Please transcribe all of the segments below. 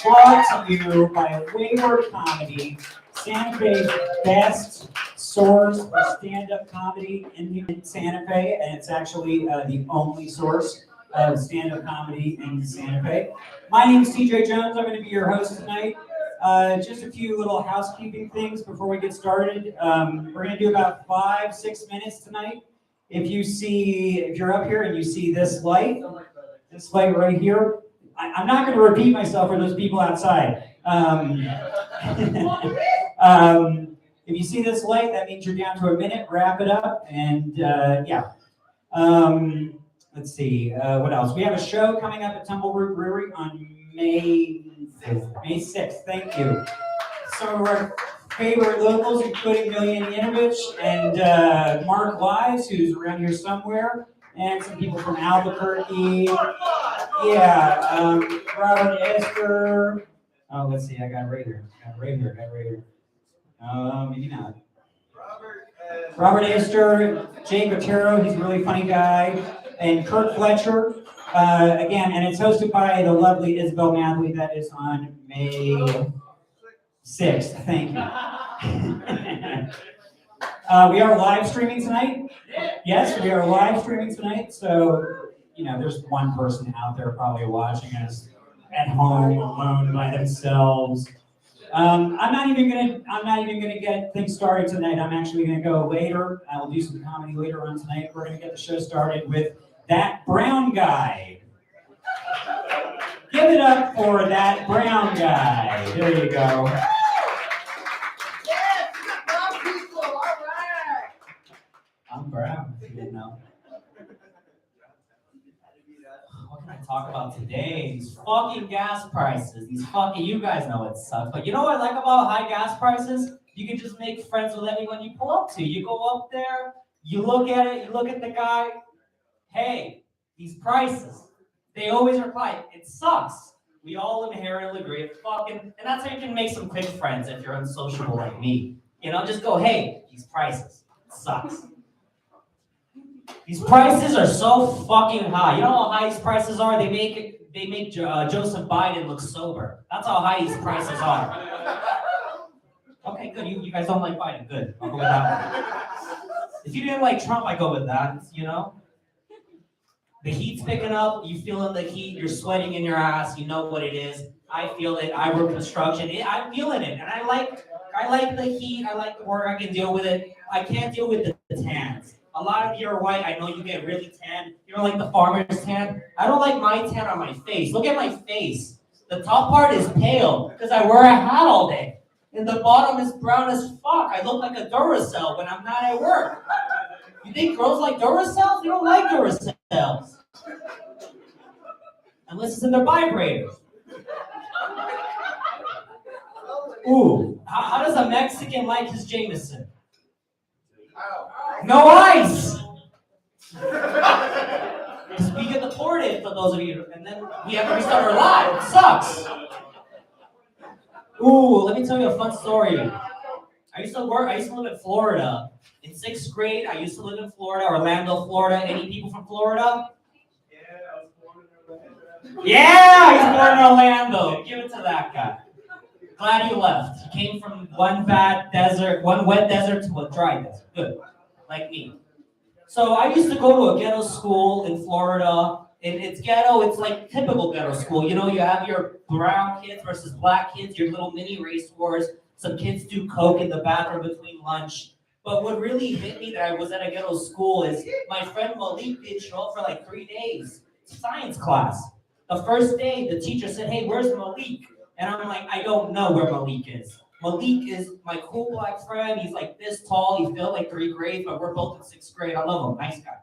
brought to you by Wayward Comedy, Santa Fe's best source for stand-up comedy in Santa Fe, and it's actually the only source of stand-up comedy in Santa Fe. My name is TJ Jones. I'm going to be your host tonight. Just a few little housekeeping things before we get started. We're going to do about 5-6 minutes tonight. If you're up here and you see this light right here, I'm not going to repeat myself for those people outside. If you see this light, that means you're down to a minute. Wrap it up, and yeah. Let's see, what else? We have a show coming up at Tumbleroot Brewery on May 6th. Thank you. Some of our favorite locals, including Millian Yanovich and Mark Wise, who's around here somewhere, and some people from Albuquerque. Yeah, Robert Esther. Oh, let's see, I got it right here. Maybe not. Robert Esther, Jay Gutierrez, he's a really funny guy, and Kurt Fletcher. Again, and it's hosted by the lovely Isabel Mathley. That is on May 6th. Thank you. We are live streaming tonight. Yes, we are live streaming tonight. So, there's one person out there probably watching us at home alone by themselves. I'm not even gonna get things started tonight. I'm actually gonna go later. I will do some comedy later on tonight. We're gonna get the show started with That Brown Guy. Give it up for That Brown Guy. There you go. Yes, brown people, all right. I'm brown, if you didn't know. What can I talk about today? These fucking gas prices. You guys know it sucks. But you know what I like about high gas prices? You can just make friends with anyone you pull up to. You go up there, you look at it, you look at the guy. Hey, these prices. They always reply, it sucks. We all inherently agree. And that's how you can make some quick friends if you're unsociable like me. Just go, hey, these prices. It sucks. These prices are so fucking high. You know how high these prices are? They make Joseph Biden look sober. That's how high these prices are. Okay, good. You guys don't like Biden. Good. I'll go with that one. If you didn't like Trump, I go with that. The heat's picking up. You feeling the heat. You're sweating in your ass. You know what it is. I feel it. I work construction. I'm feeling it, and I like the heat. I like the work. I can deal with it. I can't deal with the tans. A lot of you are white. I know you get really tan. You don't like the farmer's tan. I don't like my tan on my face. Look at my face. The top part is pale because I wear a hat all day. And the bottom is brown as fuck. I look like a Duracell when I'm not at work. You think girls like Duracells? You don't like Duracells. Unless it's in their vibrators. Ooh, how does a Mexican like his Jameson? No ice! Because we get deported, for those of you, and then we have to restart our lives. It sucks. Ooh, let me tell you a fun story. I used to live in Florida. In 6th grade, I used to live in Florida, Orlando, Florida. Any people from Florida? Yeah, I was born in Orlando. Yeah, he's born in Orlando. Give it to that guy. Glad you left. He came from one wet desert to a dry desert. Good. Like me. So I used to go to a ghetto school in Florida. And it's ghetto, it's like typical ghetto school. You have your brown kids versus black kids, your little mini race wars. Some kids do coke in the bathroom between lunch. But what really hit me that I was at a ghetto school is my friend Malik didn't show up for like 3 days. Science class. The first day, the teacher said, hey, where's Malik? And I'm like, I don't know where Malik is. Malik is my cool black friend. He's like this tall. He failed like 3 grades, but we're both in 6th grade. I love him. Nice guy.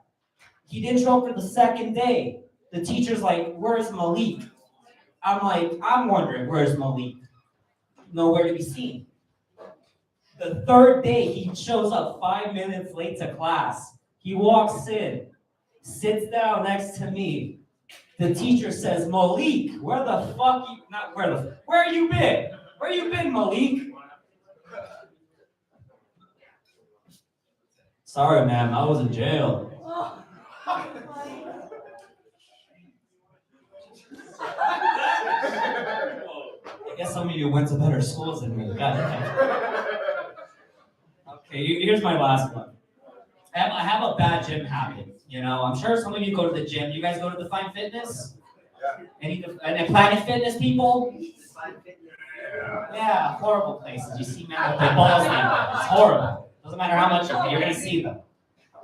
He didn't show up for the second day. The teacher's like, where's Malik? I'm wondering, where's Malik? Nowhere to be seen. The third day, he shows up 5 minutes late to class. He walks in, sits down next to me. The teacher says, Malik, where you been? Where you been, Malik? Sorry, ma'am, I was in jail. I guess some of you went to better schools than me. Okay, here's my last one. I have a bad gym habit. You know, I'm sure some of you go to the gym. You guys go to Define Fitness? Any Planet Fitness people? Yeah, horrible places. You see men with their balls hanging. It's horrible. Doesn't matter how much you pay, you're gonna see them.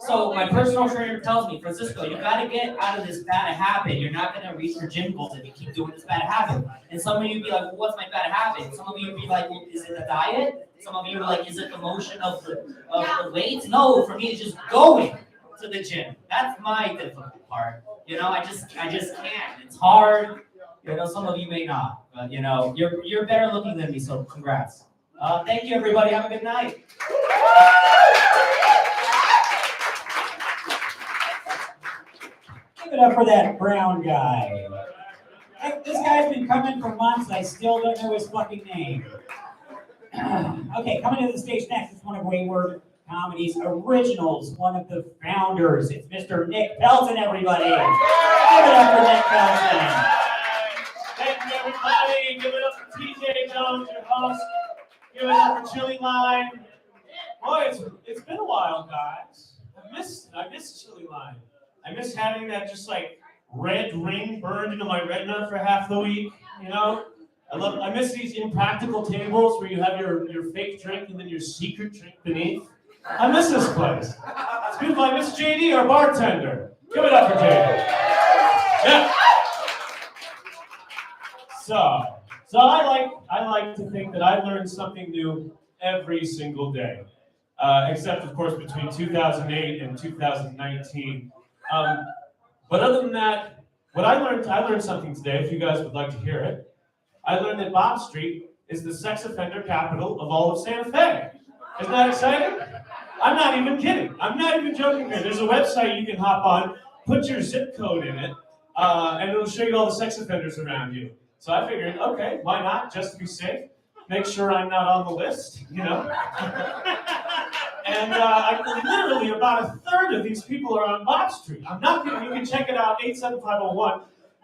So my personal trainer tells me, Francisco, you gotta get out of this bad habit. You're not gonna reach your gym goals if you keep doing this bad habit. And some of you be like, well, what's my bad habit? Some of you be like, well, is it the diet? Some of you are like, is it the motion of the weights? No, for me it's just going to the gym. That's my difficult part. You know, I just can't. It's hard. You know, some of you may not, but you know, you're better looking than me, so congrats. Thank you, everybody. Have a good night. Give it up for that brown guy. This guy's been coming for months. I still don't know his fucking name. Okay, coming to the stage next is one of Wayward Comedy's originals, one of the founders. It's Mr. Nick Pelton, everybody. Give it up for Nick Pelton. Thank you, everybody. Give it up for TJ Jones, your host. Give it up for Chili Line. Boy, it's been a while, guys. I miss Chili Line. I miss having that just like red ring burned into my retina for half the week. You know, I miss these impractical tables where you have your fake drink and then your secret drink beneath. I miss this place. It's beautiful. I miss JD, our bartender. Give it up for JD. Yeah. So I like to think that I learn something new every single day, except of course between 2008 and 2019. But other than that, I learned something today. If you guys would like to hear it, I learned that Bob Street is the sex offender capital of all of Santa Fe. Isn't that exciting? I'm not even kidding. I'm not even joking here. There's a website you can hop on, put your zip code in it, and it'll show you all the sex offenders around you. So I figured, okay, why not? Just to be safe, make sure I'm not on the list, you know? And literally about a third of these people are on Bob Street. I'm not kidding. You can check it out, 87501.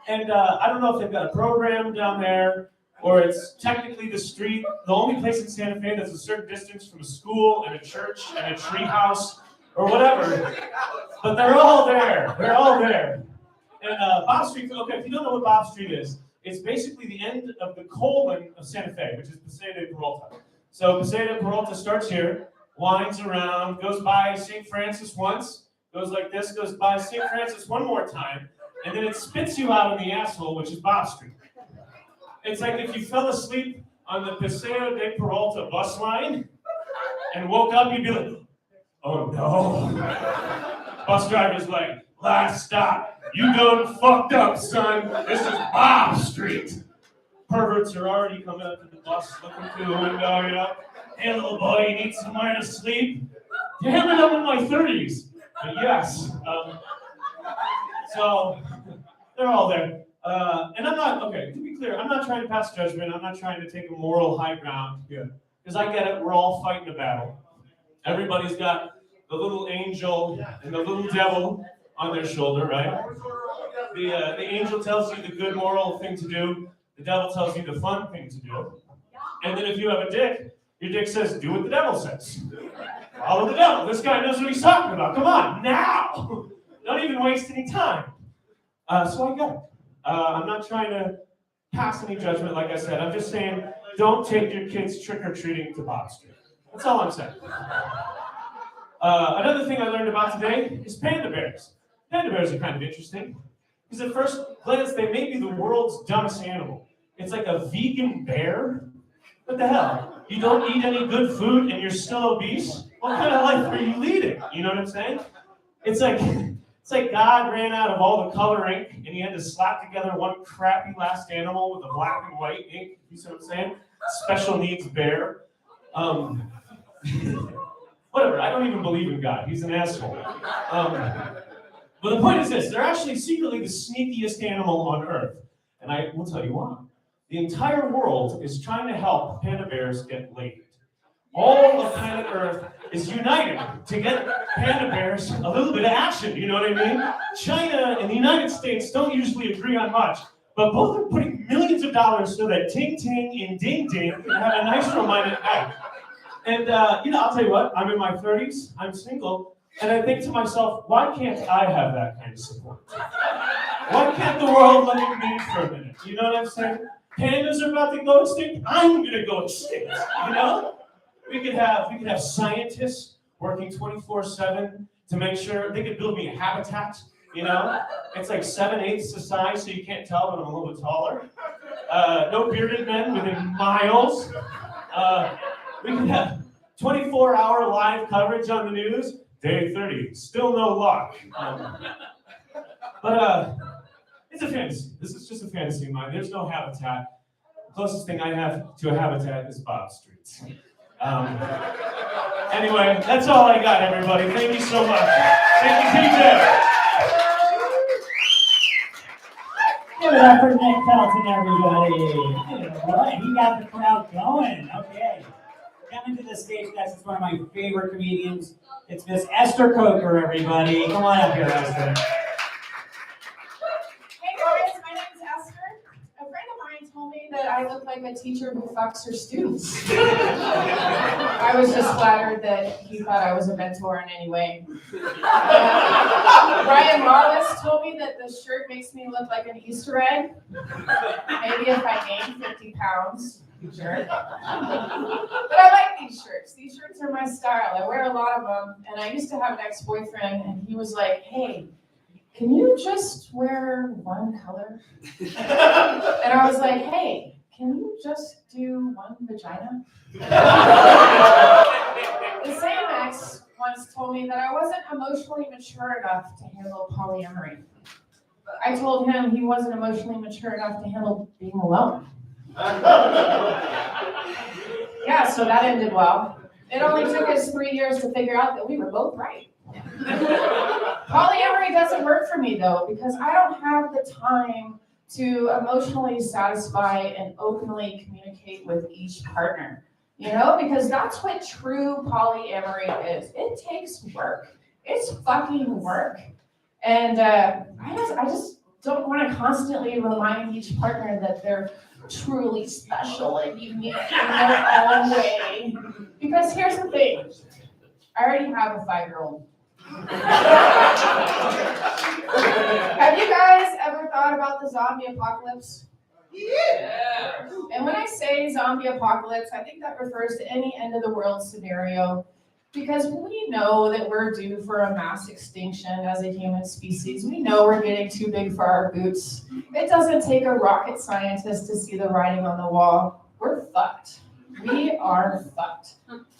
And I don't know if they've got a program down there, or it's technically the street, the only place in Santa Fe that's a certain distance from a school and a church and a tree house or whatever. But they're all there. They're all there. And Bob Street, okay, if you don't know what Bob Street is, it's basically the end of the colon of Santa Fe, which is Paseo de Peralta. So Paseo de Peralta starts here, winds around, goes by St. Francis once, goes like this, goes by St. Francis one more time, and then it spits you out in the asshole, which is Bob Street. It's like if you fell asleep on the Paseo de Peralta bus line and woke up, you'd be like, oh no. Bus driver's like, last stop. You done fucked up, son. This is Bob Street. Perverts are already coming up to the bus, looking through the window, you know. Hey, little boy, you need somewhere to sleep? Damn it, I'm in my 30s. But yes. So, they're all there. And I'm not, okay, to be clear, I'm not trying to pass judgment. I'm not trying to take a moral high ground here. Because I get it, we're all fighting a battle. Everybody's got the little angel and the little devil on their shoulder, right? The angel tells you the good moral thing to do. The devil tells you the fun thing to do. And then if you have a dick, your dick says, do what the devil says. Follow the devil. This guy knows what he's talking about. Come on, now! Don't even waste any time. So I get it. I'm not trying to pass any judgment, like I said. I'm just saying, don't take your kids trick-or-treating to Bob Street. That's all I'm saying. Another thing I learned about today is Panda Bears. Panda Bears are kind of interesting. Because at first glance, they may be the world's dumbest animal. It's like a vegan bear. What the hell? You don't eat any good food and you're still obese? What kind of life are you leading? You know what I'm saying? It's like God ran out of all the color ink and he had to slap together one crappy last animal with a black and white ink. You see what I'm saying? Special needs bear. Whatever, I don't even believe in God. He's an asshole. But the point is this, they're actually secretly the sneakiest animal on Earth. And I will tell you why. The entire world is trying to help panda bears get laid. All of planet Earth is united to get panda bears a little bit of action, you know what I mean? China and the United States don't usually agree on much, but both are putting millions millions of dollars so that Ting Ting and Ding Ding can have a nice romantic night. And, I'll tell you what, I'm in my 30s, I'm single, and I think to myself, why can't I have that kind of support? Why can't the world look at me for a minute? You know what I'm saying? Pandas are about to go extinct, I'm gonna go extinct, you know? We could have scientists working 24/7 to make sure they could build me a habitat, you know? It's like 7/8 the size, so you can't tell, but I'm a little bit taller. No bearded men within miles. We could have 24-hour live coverage on the news. Day 30, still no luck. But it's a fantasy. This is just a fantasy of mine. There's no habitat. The closest thing I have to a habitat is Bob Street. Anyway, that's all I got, everybody. Thank you so much. Thank you, TJ. Give it up for Nick Felton, everybody. Right, he got the crowd going. Okay. Coming to the stage next is one of my favorite comedians. It's Miss Esther Coker, everybody. Come on up here, Esther. Hey guys, my name's Esther. A friend of mine told me that I look like a teacher who fucks her students. I was just flattered that he thought I was a mentor in any way. Lawless told me that this shirt makes me look like an Easter egg. Maybe if I gain 50 pounds. Sure. But I like these shirts. These shirts are my style. I wear a lot of them. And I used to have an ex-boyfriend, and he was like, hey, can you just wear one color? And I was like, hey, can you just do one vagina? The same ex once told me that I wasn't emotionally mature enough to handle polyamory. I told him he wasn't emotionally mature enough to handle being alone. Yeah, so that ended well. It only took us 3 years to figure out that we were both right. Polyamory doesn't work for me though, because I don't have the time to emotionally satisfy and openly communicate with each partner. You know, because that's what true polyamory is. It takes work. It's fucking work. And I just don't want to constantly remind each partner that they're truly special and unique in their own way. Because here's the thing. I already have a 5-year-old. Have you guys ever thought about the zombie apocalypse? Yeah. And when I say zombie apocalypse, I think that refers to any end of the world scenario, because we know that we're due for a mass extinction as a human species. We know we're getting too big for our boots. It doesn't take a rocket scientist to see the writing on the wall. We're fucked. We are fucked.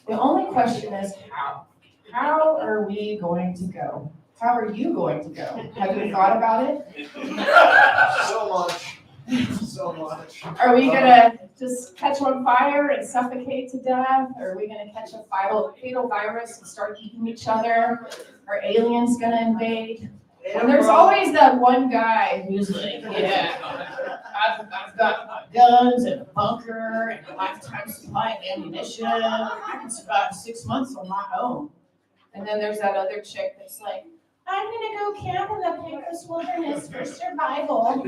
The only question is how. How are we going to go? How are you going to go? Have you thought about it? So much. So much. Are we gonna just catch on fire and suffocate to death? Or are we gonna catch a fatal virus and start eating each other? Are aliens gonna invade? And there's always that one guy who's like, yeah, I've got my guns and a bunker and a lifetime supply of ammunition. I can survive 6 months on my own. And then there's that other chick that's like, I'm gonna go camp in the Pecos Wilderness for survival.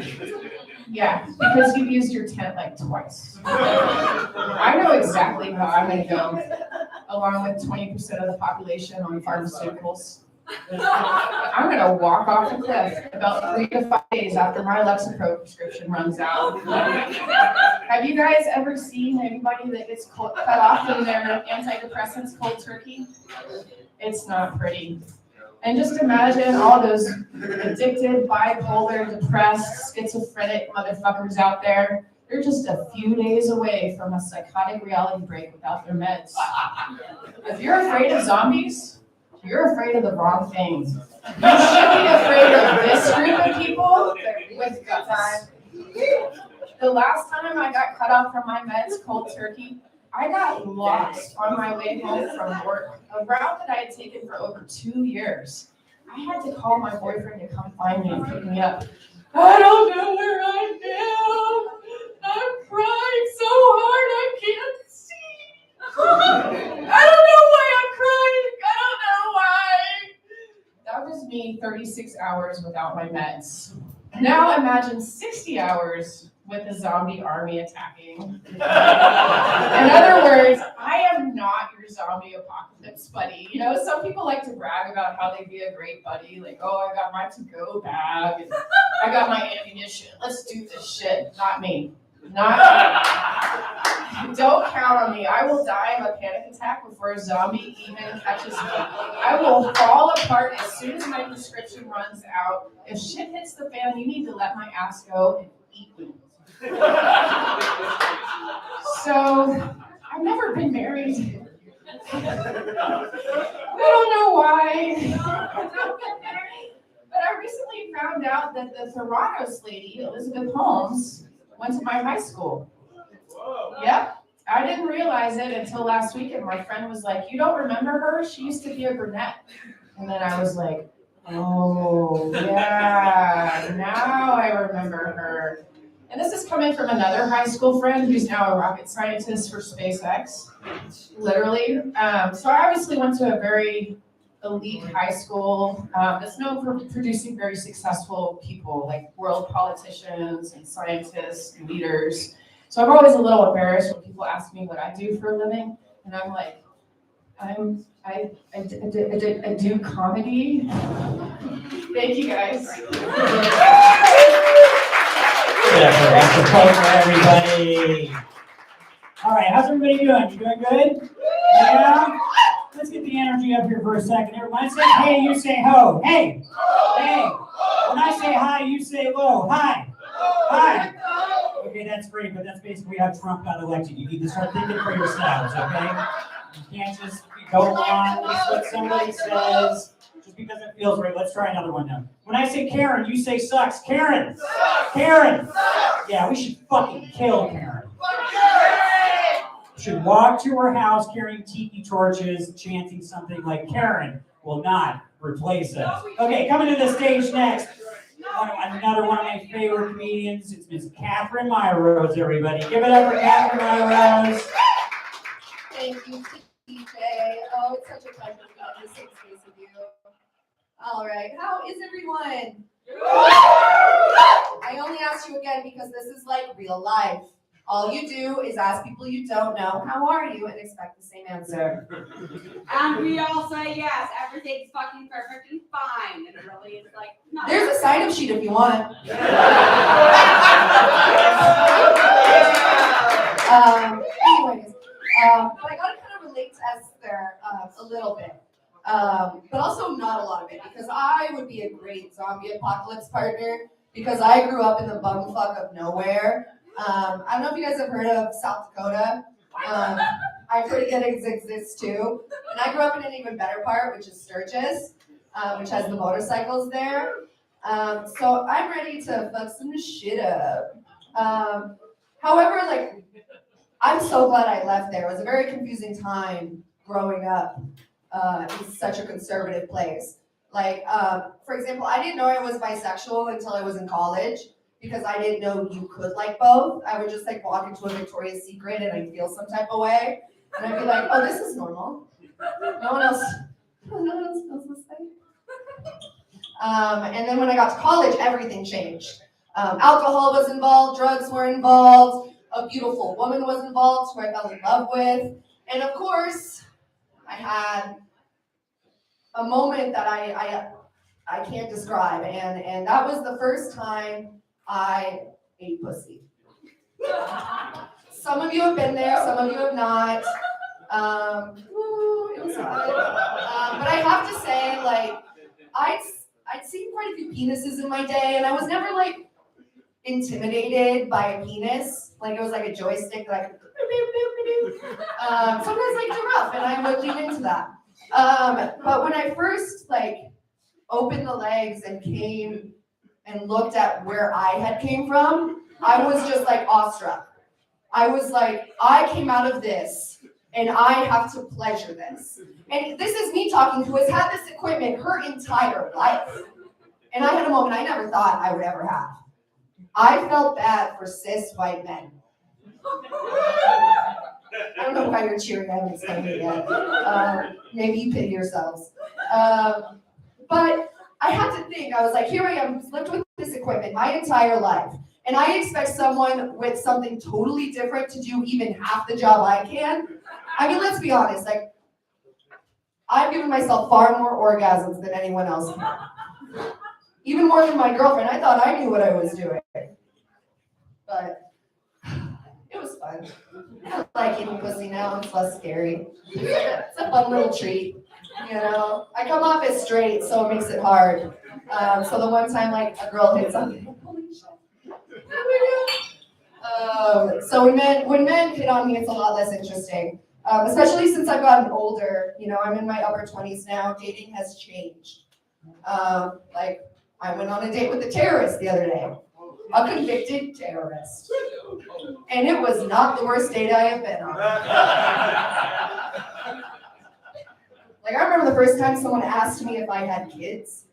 Yeah, because you've used your tent like twice. I know exactly how I'm gonna go, along with 20% of the population on pharmaceuticals. I'm gonna walk off the cliff about 3 to 5 days after my Lexapro prescription runs out. Have you guys ever seen anybody that gets cut off from their antidepressants cold turkey? It's not pretty. And just imagine all those addicted, bipolar, depressed, schizophrenic motherfuckers out there. They're just a few days away from a psychotic reality break without their meds. If you're afraid of zombies, you're afraid of the wrong thing. You should be afraid of this group of people with guts. The last time I got cut off from my meds cold turkey, I got lost on my way home from work, a route that I had taken for over 2 years. I had to call my boyfriend to come find me and pick me up. I don't know where I am. I'm crying so hard I can't see. I don't know why I'm crying. I don't know why. That was me 36 hours without my meds. Now imagine 60 hours with a zombie army attacking. In other words, I am not your zombie apocalypse buddy. You know, some people like to brag about how they'd be a great buddy, like, oh, I got my to-go bag, and I got my ammunition. Let's do this shit. Not me. Not me. Don't count on me. I will die of a panic attack before a zombie even catches me. I will fall apart as soon as my prescription runs out. If shit hits the fan, you need to let my ass go and eat me. So, I've never been married. I don't know why. But I recently found out that the Theranos lady, Elizabeth Holmes, went to my high school. Yep. I didn't realize it until last weekend. My friend was like, you don't remember her? She used to be a brunette. And then I was like, oh, yeah, now I remember her. And this is coming from another high school friend who's now a rocket scientist for SpaceX, literally. So I obviously went to a very elite high school that's known for producing very successful people, like world politicians and scientists and leaders. So I'm always a little embarrassed when people ask me what I do for a living, and I'm like, I do comedy. Thank you guys. Extra applause for everybody. All right, how's everybody doing? You doing good? Yeah? Let's get the energy up here for a second. Everybody say hey, you say ho. Hey! Hey! When I say hi, you say low. Hi! Hi! Okay, that's great, but that's basically how Trump got elected. You need to start thinking for yourselves, okay? You can't just go along with what somebody says just because it feels right. Let's try another one now. When I say Karen, you say sucks. Karen! Karen! Yeah, we should fucking kill Karen. Should walk to her house carrying tiki torches, chanting something like Karen will not replace us. Okay, coming to the stage next. Another one of my favorite comedians. It's Miss Catherine Myrose, everybody. Give it up for Catherine Myrose. Thank you, TJ. Oh, it's such a pleasure to be in the same space with you. All right, how is everyone? I only asked you again because this is like real life. All you do is ask people you don't know, how are you, and expect the same answer. And we all say yes, everything's fucking perfect and fine. And really it's like, no. There's a sign-up sheet if you want. Anyways, but I gotta kind of relate to Esther a little bit. But also not a lot of it, because I would be a great zombie apocalypse partner, because I grew up in the bumfuck of nowhere. I don't know if you guys have heard of South Dakota. I forget it exists too. And I grew up in an even better part, which is Sturgis, which has the motorcycles there. So I'm ready to fuck some shit up. However, like, I'm so glad I left there. It was a very confusing time growing up in such a conservative place. Like, for example, I didn't know I was bisexual until I was in college, because I didn't know you could like both. I would just like walk into a Victoria's Secret and I'd feel some type of way. And I'd be like, oh, this is normal. No one else feels this way. And then when I got to college, everything changed. Alcohol was involved, drugs were involved, a beautiful woman was involved who I fell in love with. And of course, I had a moment that I can't describe. And that was the first time I ate pussy. Some of you have been there, some of you have not. It was fun. But I have to say, like, I'd seen quite a few penises in my day, and I was never like intimidated by a penis. Like, it was like a joystick that I could sometimes like giraffe, and I would lean into that. But when I first like opened the legs and came and looked at where I had came from, I was just like awestruck. I was like, I came out of this and I have to pleasure this. And this is me talking who has had this equipment her entire life. And I had a moment I never thought I would ever have. I felt bad for cis white men. I don't know why you're cheering, I haven't explained it yet. Maybe you pity yourselves. But I had to think, I was like, here I am, lived with this equipment my entire life. and I expect someone with something totally different to do even half the job I can. I mean, let's be honest, like, I've given myself far more orgasms than anyone else can. Even more than my girlfriend. I thought I knew what I was doing. But it was fun. I like eating pussy now, it's less scary. It's a fun little treat, you know? I come off as straight, so it makes it hard. So the one time, like, a girl hits on me, holy shit. Oh my God. So when men hit on me, it's a lot less interesting. Especially since I've gotten older, you know, I'm in my upper 20s now, dating has changed. Like, I went on a date with a terrorist the other day, a convicted terrorist. And it was not the worst date I have been on. Like, I remember the first time someone asked me if I had kids.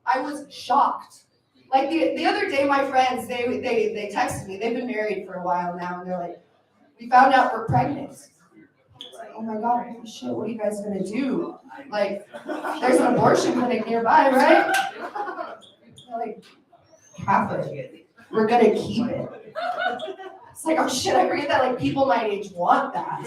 I was shocked. Like, the other day, my friends, they texted me, they've been married for a while now, and they're like, we found out we're pregnant. Oh my God, holy shit, what are you guys gonna do? Like, there's an abortion clinic nearby, right? They're like, Catholic, we're gonna keep it. It's like, oh shit, I forget that like people my age want that.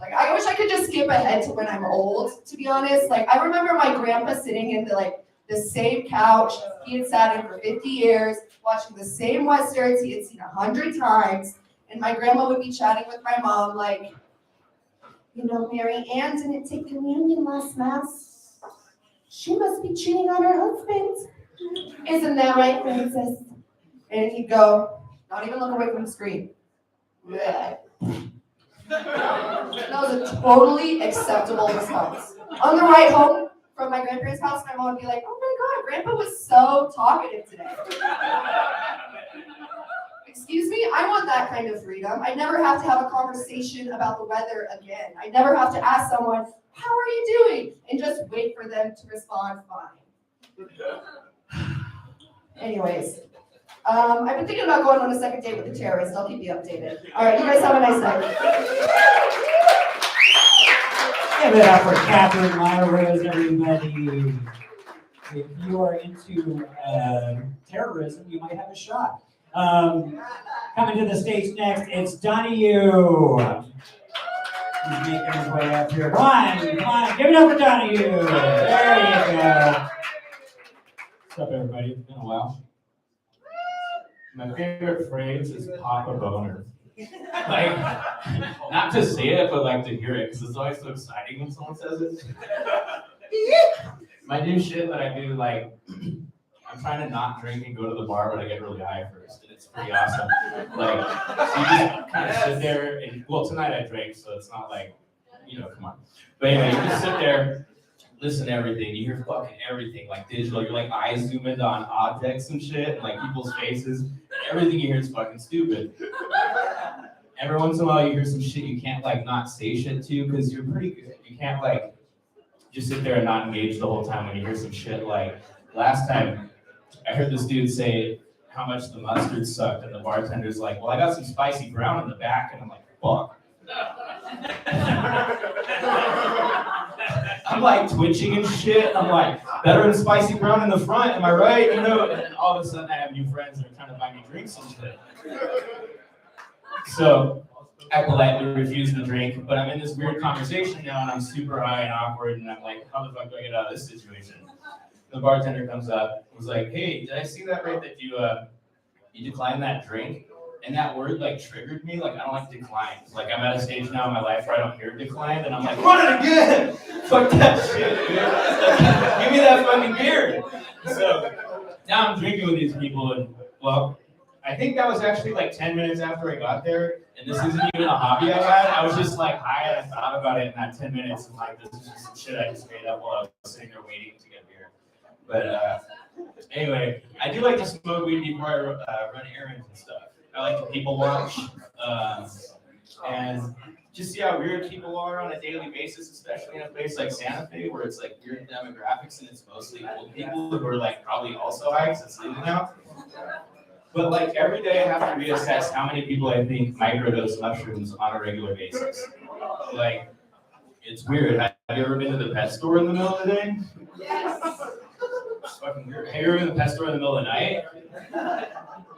Like, I wish I could just skip ahead to when I'm old, to be honest. Like, I remember my grandpa sitting in the same couch he had sat in for 50 years, watching the same Westerns he had seen 100 times, and my grandma would be chatting with my mom like, you know, Mary Ann didn't take communion last Mass. She must be cheating on her husband. Isn't that right, Princess? And he'd go, not even look away from the screen. Blech. That was a totally acceptable response. On the ride home from my grandparents' house, my mom would be like, oh my God, Grandpa was so talkative today. Excuse me, I want that kind of freedom. I never have to have a conversation about the weather again. I never have to ask someone, how are you doing? And just wait for them to respond fine. Anyways, I've been thinking about going on a second date with a terrorist. I'll keep you updated. All right, you guys have a nice night. Give it up for Catherine Myers, everybody. If you are into terrorism, you might have a shot. Coming to the stage next, it's Donahue. He's making his way up here. Come on, give it up for Donahue. There you go. What's up, everybody? It's been a while. My favorite phrase is "pop a boner." Like, not to say it, but like to hear it, because it's always so exciting when someone says it. My new shit that I do, like, I'm trying to not drink and go to the bar, but I get really high first, and it's pretty awesome. Like, so you just kind of sit there, and well, tonight I drank, so it's not like, you know, come on. But anyway, you just sit there, listen to everything. You hear fucking everything, like digital. You're like eyes zoom in on objects and shit, and like people's faces. And everything you hear is fucking stupid. Every once in a while, you hear some shit you can't like not say shit to because you're pretty good. You can't like just sit there and not engage the whole time when you hear some shit. Like last time, I heard this dude say how much the mustard sucked, and the bartender's like, "Well, I got some spicy brown in the back," and I'm like, "Fuck." I'm like twitching and shit. I'm like, better than spicy brown in the front, am I right? You know, and then all of a sudden I have new friends that are trying to buy me drinks and shit. So I politely refuse the drink, but I'm in this weird conversation now and I'm super high and awkward and I'm like, how the fuck do I get out of this situation? The bartender comes up and was like, hey, did I see that right that you declined that drink? And that word like triggered me. Like I don't like decline. Like I'm at a stage now in my life where I don't hear decline, and I'm like, run it again! Fuck that shit, dude. Give me that fucking beer. So now I'm drinking with these people, and well, I think that was actually like 10 minutes after I got there, and this isn't even a hobby I had. I was just like high and I thought about it in that 10 minutes, and like this is just some shit I just made up while I was sitting there waiting to get beer. But anyway, I do like to smoke weed before I run errands and stuff. I like to people watch and just see how weird people are on a daily basis, especially in a place like Santa Fe where it's like weird demographics and it's mostly old people who are like probably also high because it's legal now. But like every day I have to reassess how many people I think microdose mushrooms on a regular basis. Like it's weird. Have you ever been to the pet store in the middle of the day? Yes. It's fucking weird. Have you ever been to the pet store in the middle of the night?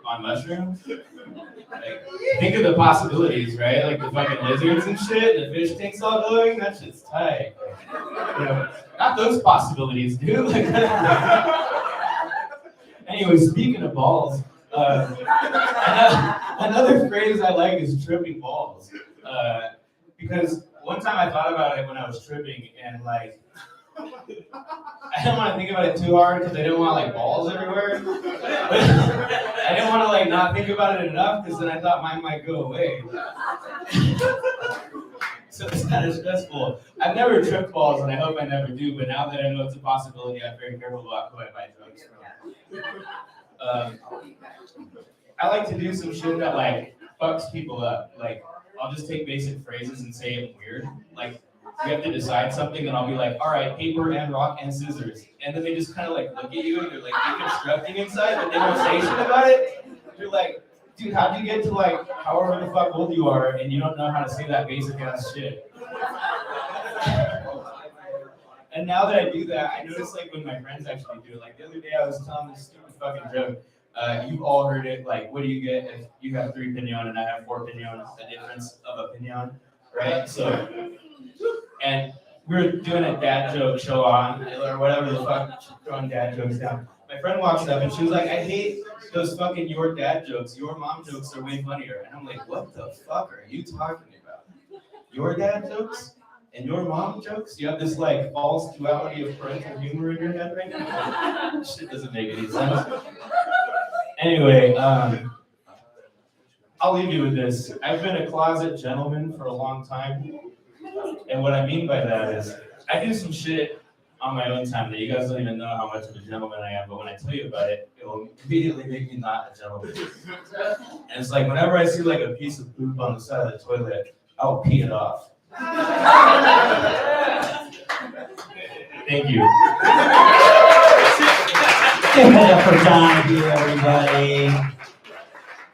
on mushrooms. Like, think of the possibilities, right? Like the fucking lizards and shit, the fish tanks all glowing, that shit's tight. You know, not those possibilities, dude. Like, anyway, speaking of balls, another phrase I like is tripping balls. Because one time I thought about it when I was tripping, and like, I didn't want to think about it too hard because I didn't want like balls everywhere. But I didn't want to like not think about it enough because then I thought mine might go away. So it's kind of stressful. I've never tripped balls, and I hope I never do. But now that I know it's a possibility, I'm very careful about who I buy drugs from. I like to do some shit that like fucks people up. Like I'll just take basic phrases and say it weird. Like you have to decide something, and I'll be like, all right, paper and rock and scissors. And then they just kind of like look at you and they're like deconstructing inside, but they don't say shit about it. You're like, dude, how'd you get to like however the fuck old you are and you don't know how to say that basic ass shit? And now that I do that, I notice like when my friends actually do it. Like the other day I was telling this stupid fucking joke. You've all heard it, like, what do you get if you have 3 pinion and I have 4 pinion? The difference of a pinion, right? So, and we were doing a dad joke show on, or whatever the fuck, throwing dad jokes down. My friend walks up and she was like, I hate those fucking your dad jokes. Your mom jokes are way funnier. And I'm like, what the fuck are you talking about? Your dad jokes? And your mom jokes? You have this like false duality of parental humor in your head right now? Shit doesn't make any sense. Anyway, I'll leave you with this. I've been a closet gentleman for a long time. And what I mean by that is I do some shit on my own time that you guys don't even know how much of a gentleman I am, but when I tell you about it, it will immediately make me not a gentleman. And it's like whenever I see like a piece of poop on the side of the toilet, I'll pee it off. Thank you. Give it up for Don here, everybody.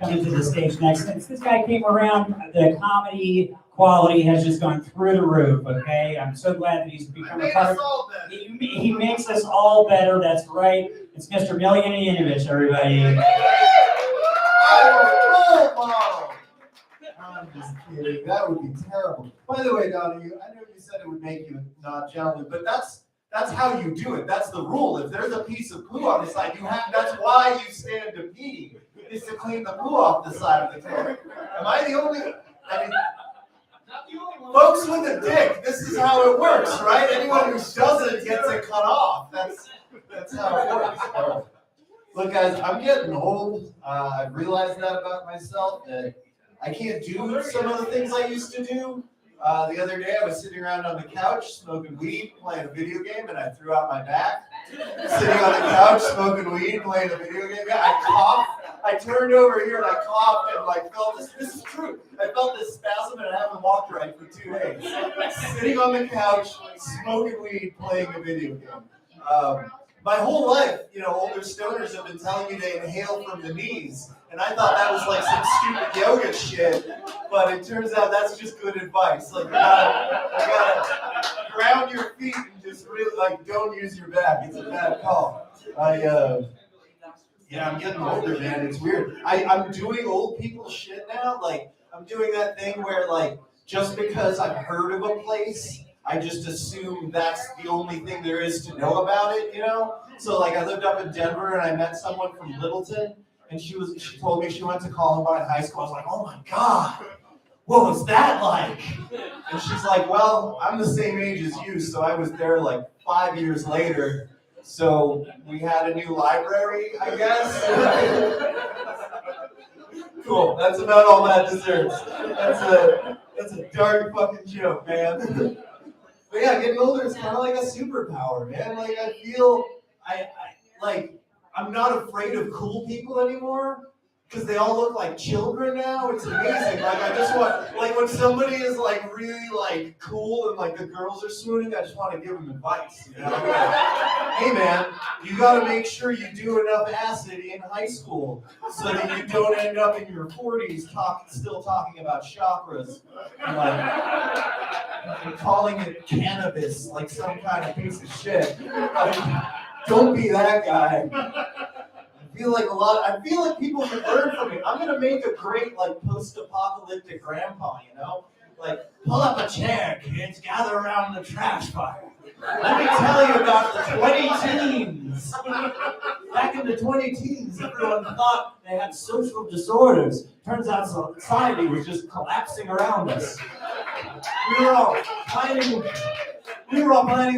Coming to the stage next. Since this guy came around, the comedy quality has just gone through the roof, okay? I'm so glad that he's become a part of it. He makes us all better, that's right. It's Mr. Million Yanovich, everybody. Oh, I'm just kidding. That would be terrible. By the way, Donnie, I know you said it would make you not gentleman, but that's how you do it. That's the rule. If there's a piece of poo on the side, that's why you stand to pee, is to clean the poo off the side of the toilet. Am I the only? I mean, folks with a dick, this is how it works, right? Anyone who doesn't gets it cut off. That's how it works. Look, guys, I'm getting old. I've realized that about myself, that I can't do some of the things I used to do. The other day, I was sitting around on the couch, smoking weed, playing a video game, and I threw out my back. Sitting on the couch, smoking weed, playing a video game. I coughed. I turned over here and I coughed and like felt this. This is true. I felt this spasm and I haven't walked right for 2 days. Sitting on the couch, smoking weed, playing a video game. My whole life, older stoners have been telling me to inhale from the knees. And I thought that was like some stupid yoga shit, but it turns out that's just good advice. Like you gotta ground your feet and just really don't use your back. It's a bad call. I'm getting older, man. It's weird. I'm doing old people shit now. Like I'm doing that thing where just because I've heard of a place, I just assume that's the only thing there is to know about it, So I lived up in Denver and I met someone from Littleton. And she told me she went to Columbine High School. I was like, oh my God, what was that like? And she's like, well, I'm the same age as you, so I was there 5 years later. So we had a new library, I guess. Cool, that's about all that deserves. That's a dark fucking joke, man. But yeah, getting older is kind of like a superpower, man. I feel, I'm not afraid of cool people anymore because they all look like children now. It's amazing. I just want, when somebody is really cool and the girls are swooning, I just want to give them advice. Hey man, you got to make sure you do enough acid in high school so that you don't end up in your 40s still talking about chakras and calling it cannabis like some kind of piece of shit. Don't be that guy. I feel like people can learn from me. I'm gonna make a great like post-apocalyptic grandpa, you know? Like, pull up a chair, kids, gather around the trash fire. Let me tell you about the 20 teens. Back in the 20 teens, everyone thought they had social disorders. Turns out society was just collapsing around us. We were all planning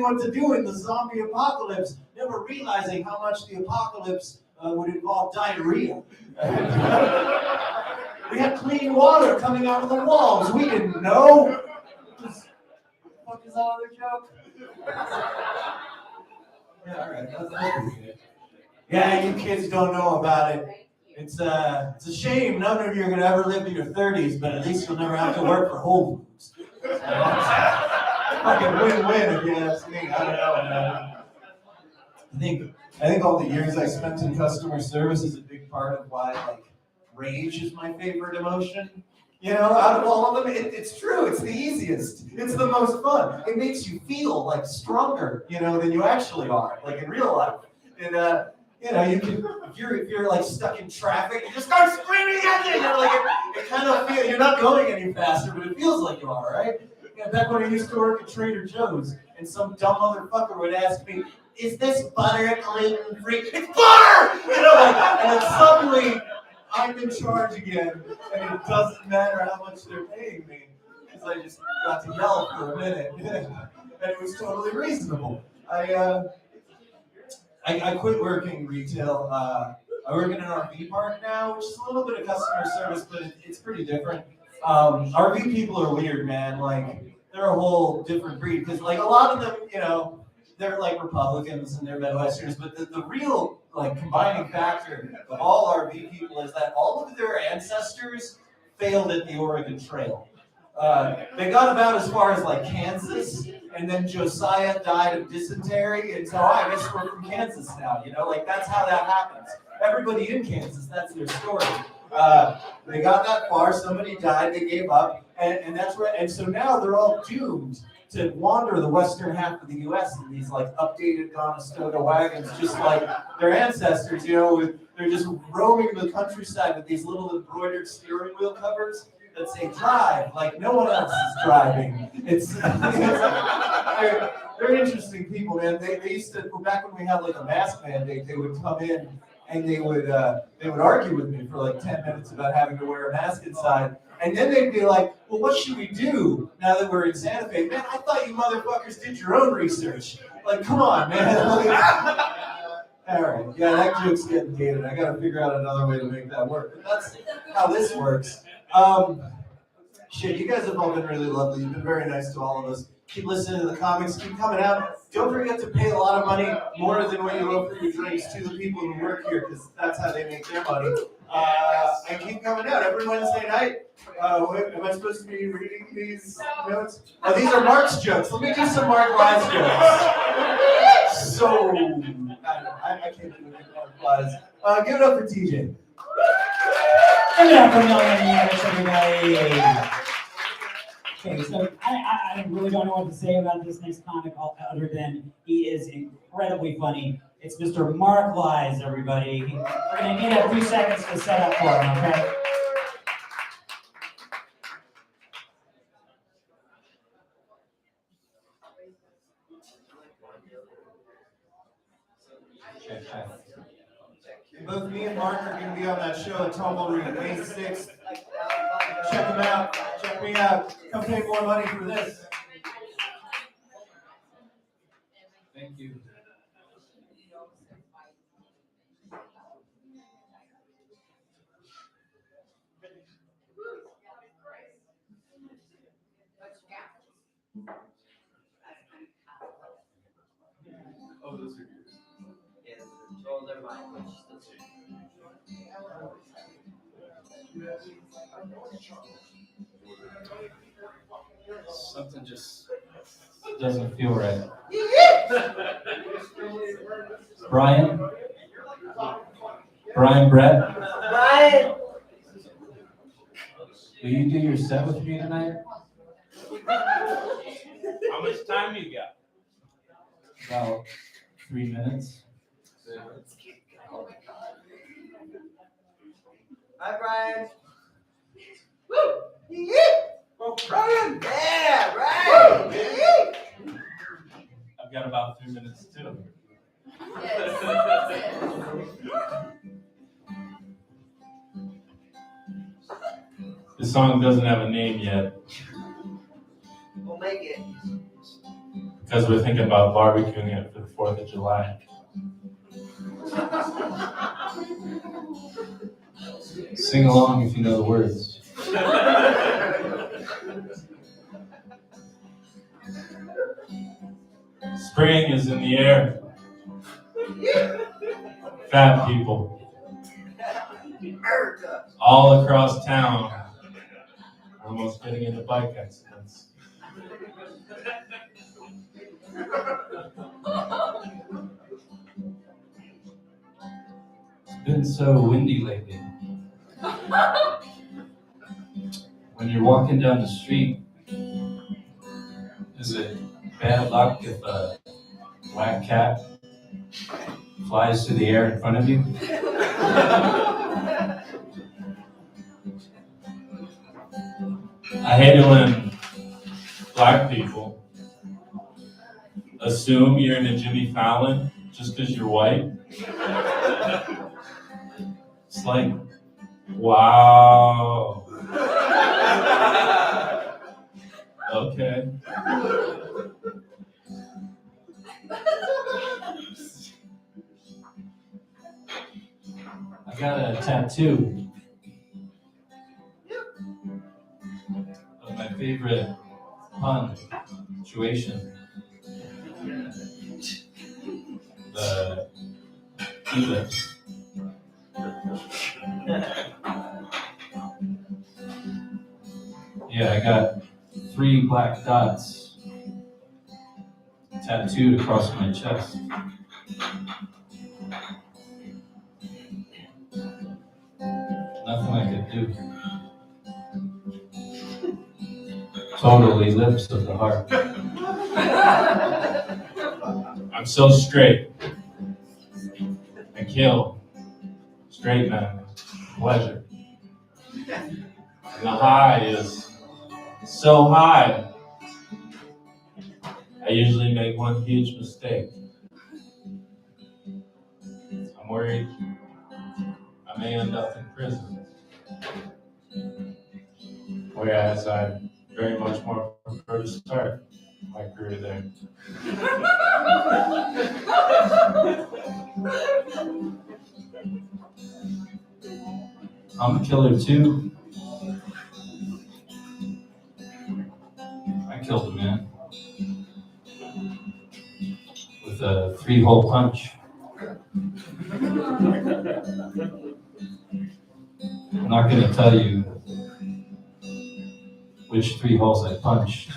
what to do in the zombie apocalypse, never realizing how much the apocalypse would involve diarrhea. We had clean water coming out of the walls. We didn't know. What the fuck is that other joke? Yeah, all right. That's it. Yeah, you kids don't know about it. It's a shame none of you are gonna ever live to your 30s, but at least you'll never have to work for Whole Foods. Fucking win-win if you ask me. I don't know, man. I think all the years I spent in customer service is a big part of why like rage is my favorite emotion. You know, out of all of them, it's true. It's the easiest. It's the most fun. It makes you feel like stronger, you know, than you actually are, like in real life. And you know, you can if you're like stuck in traffic, you just start screaming at it. You know, like it kind of feels you're not going any faster, but it feels like you are, right? Yeah, back when I used to work at Trader Joe's, and some dumb motherfucker would ask me, "Is this butter gluten-free?" It's butter! You know, like, and then suddenly I'm in charge again, and it doesn't matter how much they're paying me, because I just got to yell for a minute, and it was totally reasonable. I quit working retail. I work in an RV park now, which is a little bit of customer service, but it's pretty different. RV people are weird, man. Like, they're a whole different breed, because like a lot of them, you know, they're like Republicans and they're Midwesterners, but the real like combining factor of all RV people is that all of their ancestors failed at the Oregon Trail. They got about as far as like Kansas, and then Josiah died of dysentery, and so I guess we're from Kansas now, you know, like that's how that happens. Everybody in Kansas, that's their story. They got that far, somebody died, they gave up, and that's where, and so now they're all doomed to wander the western half of the U.S. in these like updated Conestoga wagons, just like their ancestors, you know, they're just roaming the countryside with these little embroidered steering wheel covers that say drive, like no one else is driving. They're interesting people, man. They used to, back when we had like a mask mandate, they would come in and they would argue with me for like 10 minutes about having to wear a mask inside. And then they'd be like, well, what should we do now that we're in Santa Fe? Man, I thought you motherfuckers did your own research. Like, come on, man. All right, yeah, that joke's getting dated. I gotta figure out another way to make that work. But that's how this works. Shit, you guys have all been really lovely. You've been very nice to all of us. Keep listening to the comics, keep coming out. Don't forget to pay a lot of money, more than what you owe for your drinks, to the people who work here, because that's how they make their money. And keep coming out every Wednesday night. Am I supposed to be reading these notes? Oh, these are Mark's jokes. Let me do some Mark Wise jokes. So, I can't do Mark Wise. Give it up for TJ. Give it up for Million Units, everybody. Okay, so I really don't know what to say about this next comic other than he is incredibly funny. It's Mr. Mark Wise, everybody. We're going to need a few seconds to set up for him, okay? Both me and Mark are going to be on that show at Tumbleweed, May 6th. Check them out. Check me out. Come pay more money for this. Thank you. Oh, those are yours. Yes, told her mine, but she's still sweet. Something just doesn't feel right. Brian? Brian Brett? Brian! Will you do your set with me tonight? How much time you got? About 3 minutes. Hi, Brian. Woo! Oh, Brian! Yeah, Brian. I've got about 3 minutes too. This song doesn't have a name yet We'll make it. because we're thinking about barbecuing it for the 4th of July. Sing along if you know the words. Spring is in the air. Fat people all across town are almost getting into bike accidents. It's been so windy lately. When you're walking down the street, is it bad luck if a black cat flies through the air in front of you? I hate it when black people assume you're into Jimmy Fallon just because you're white. It's like, wow. Okay. I got a tattoo of my favorite punctuation. The ellipse. Yeah, I got 3 black dots tattooed across my chest. Nothing I could do. Totally lips of the heart. I'm so straight. I kill straight men. Pleasure. And the high is so high. I usually make one huge mistake. I'm worried I may end up in prison. Whereas I very much more prefer to start my career there. I'm a killer too. I killed a man with a 3-hole punch. I'm not going to tell you which 3 holes I punched.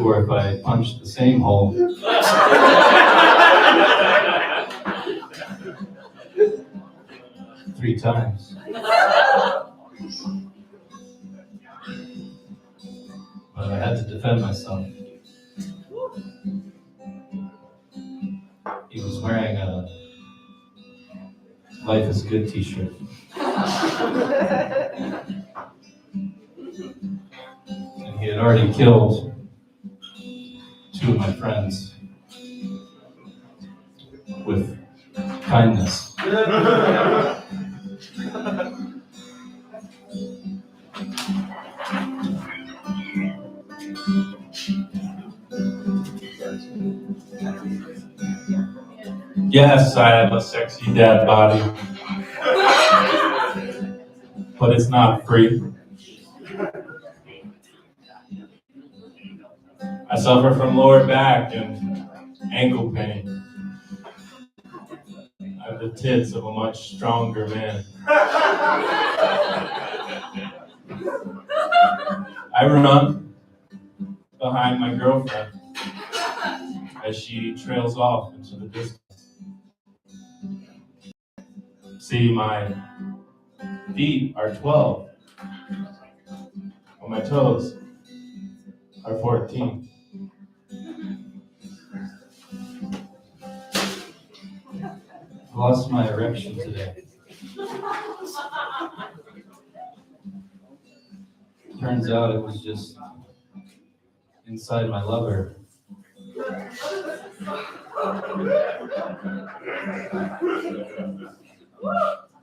Or if I punched the same hole. Three times. But I had to defend myself. He was wearing a Life is Good t-shirt. And he had already killed 2 of my friends with kindness. Yes, I have a sexy dad body, but it's not free. I suffer from lower back and ankle pain. I have the tits of a much stronger man. I run behind my girlfriend as she trails off into the distance. See, my feet are 12, while my toes are 14. lost my erection today. Turns out it was just inside my lover.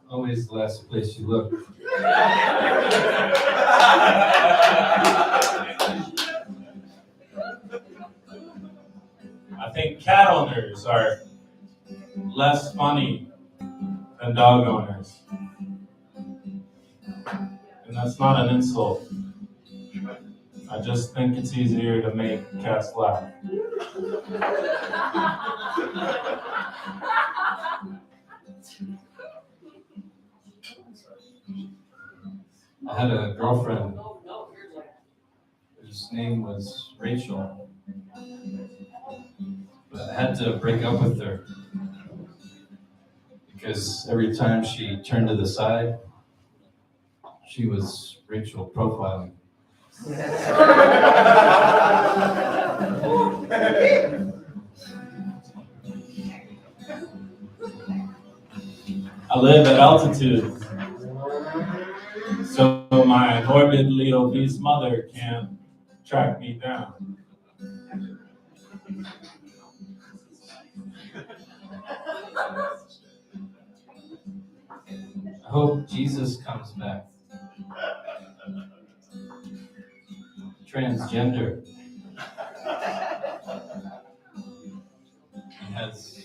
Always the last place you look. I think cat owners are less funny than dog owners. And that's not an insult. I just think it's easier to make cats laugh. I had a girlfriend whose name was Rachel, but I had to break up with her because every time she turned to the side, she was Rachel profiling. I live at altitude, so my morbidly obese mother can't track me down. I hope Jesus comes back. Transgender. He has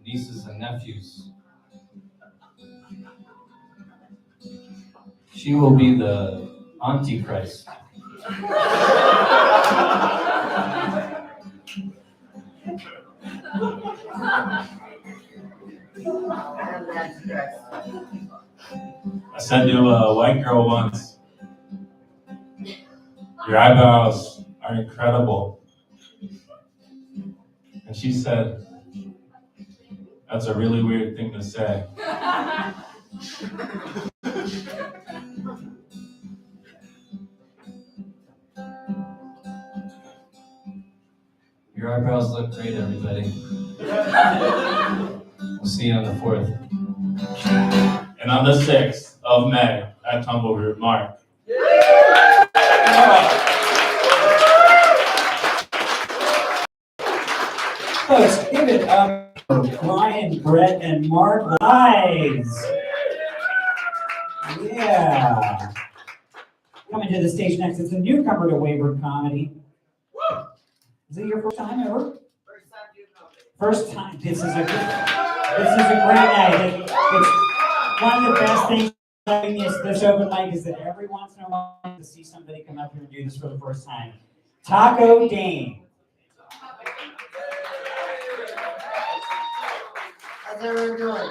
nieces and nephews. She will be the Antichrist. I said to a white girl once, "Your eyebrows are incredible." And she said, "That's a really weird thing to say." Your eyebrows look great, everybody. We'll see you on the 4th. And on the 6th of May at Tumbleweed Mark. Let's give it up for Brian, Brett, and Mark Lives. Yeah. Coming to the stage next, it's a newcomer to Wayward Comedy. Is it your first time ever? First time. This is a great night. It's one of the best things about doing this open mic is that every once in a while to see somebody come up here and do this for the first time. Taco Dane. How's everyone doing? I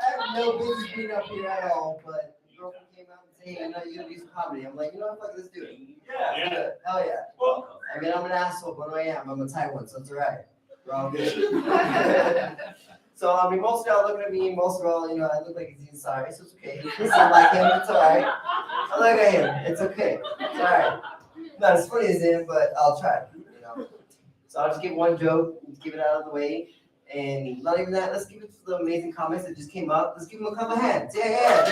have no business being up here at all, but the girlfriend came out and said, "Hey, I know you're gonna do some comedy." I'm like, you know what, fuck, let's do it. Yeah. Let's do it. Hell yeah. Welcome. I mean, I'm an asshole, but I am. I'm a tight one, so it's alright. We're all good. So, I mean, most of y'all looking at me, most of y'all, you know, I look like he's inside, so it's okay. He sound like him, it's alright. I look at him, it's okay. It's alright. Not as funny as him, but I'll try, you know. So I'll just give one joke, give it out of the way. And not even that, let's give it to the amazing comments that just came up. Let's give them a couple of hands. Yeah.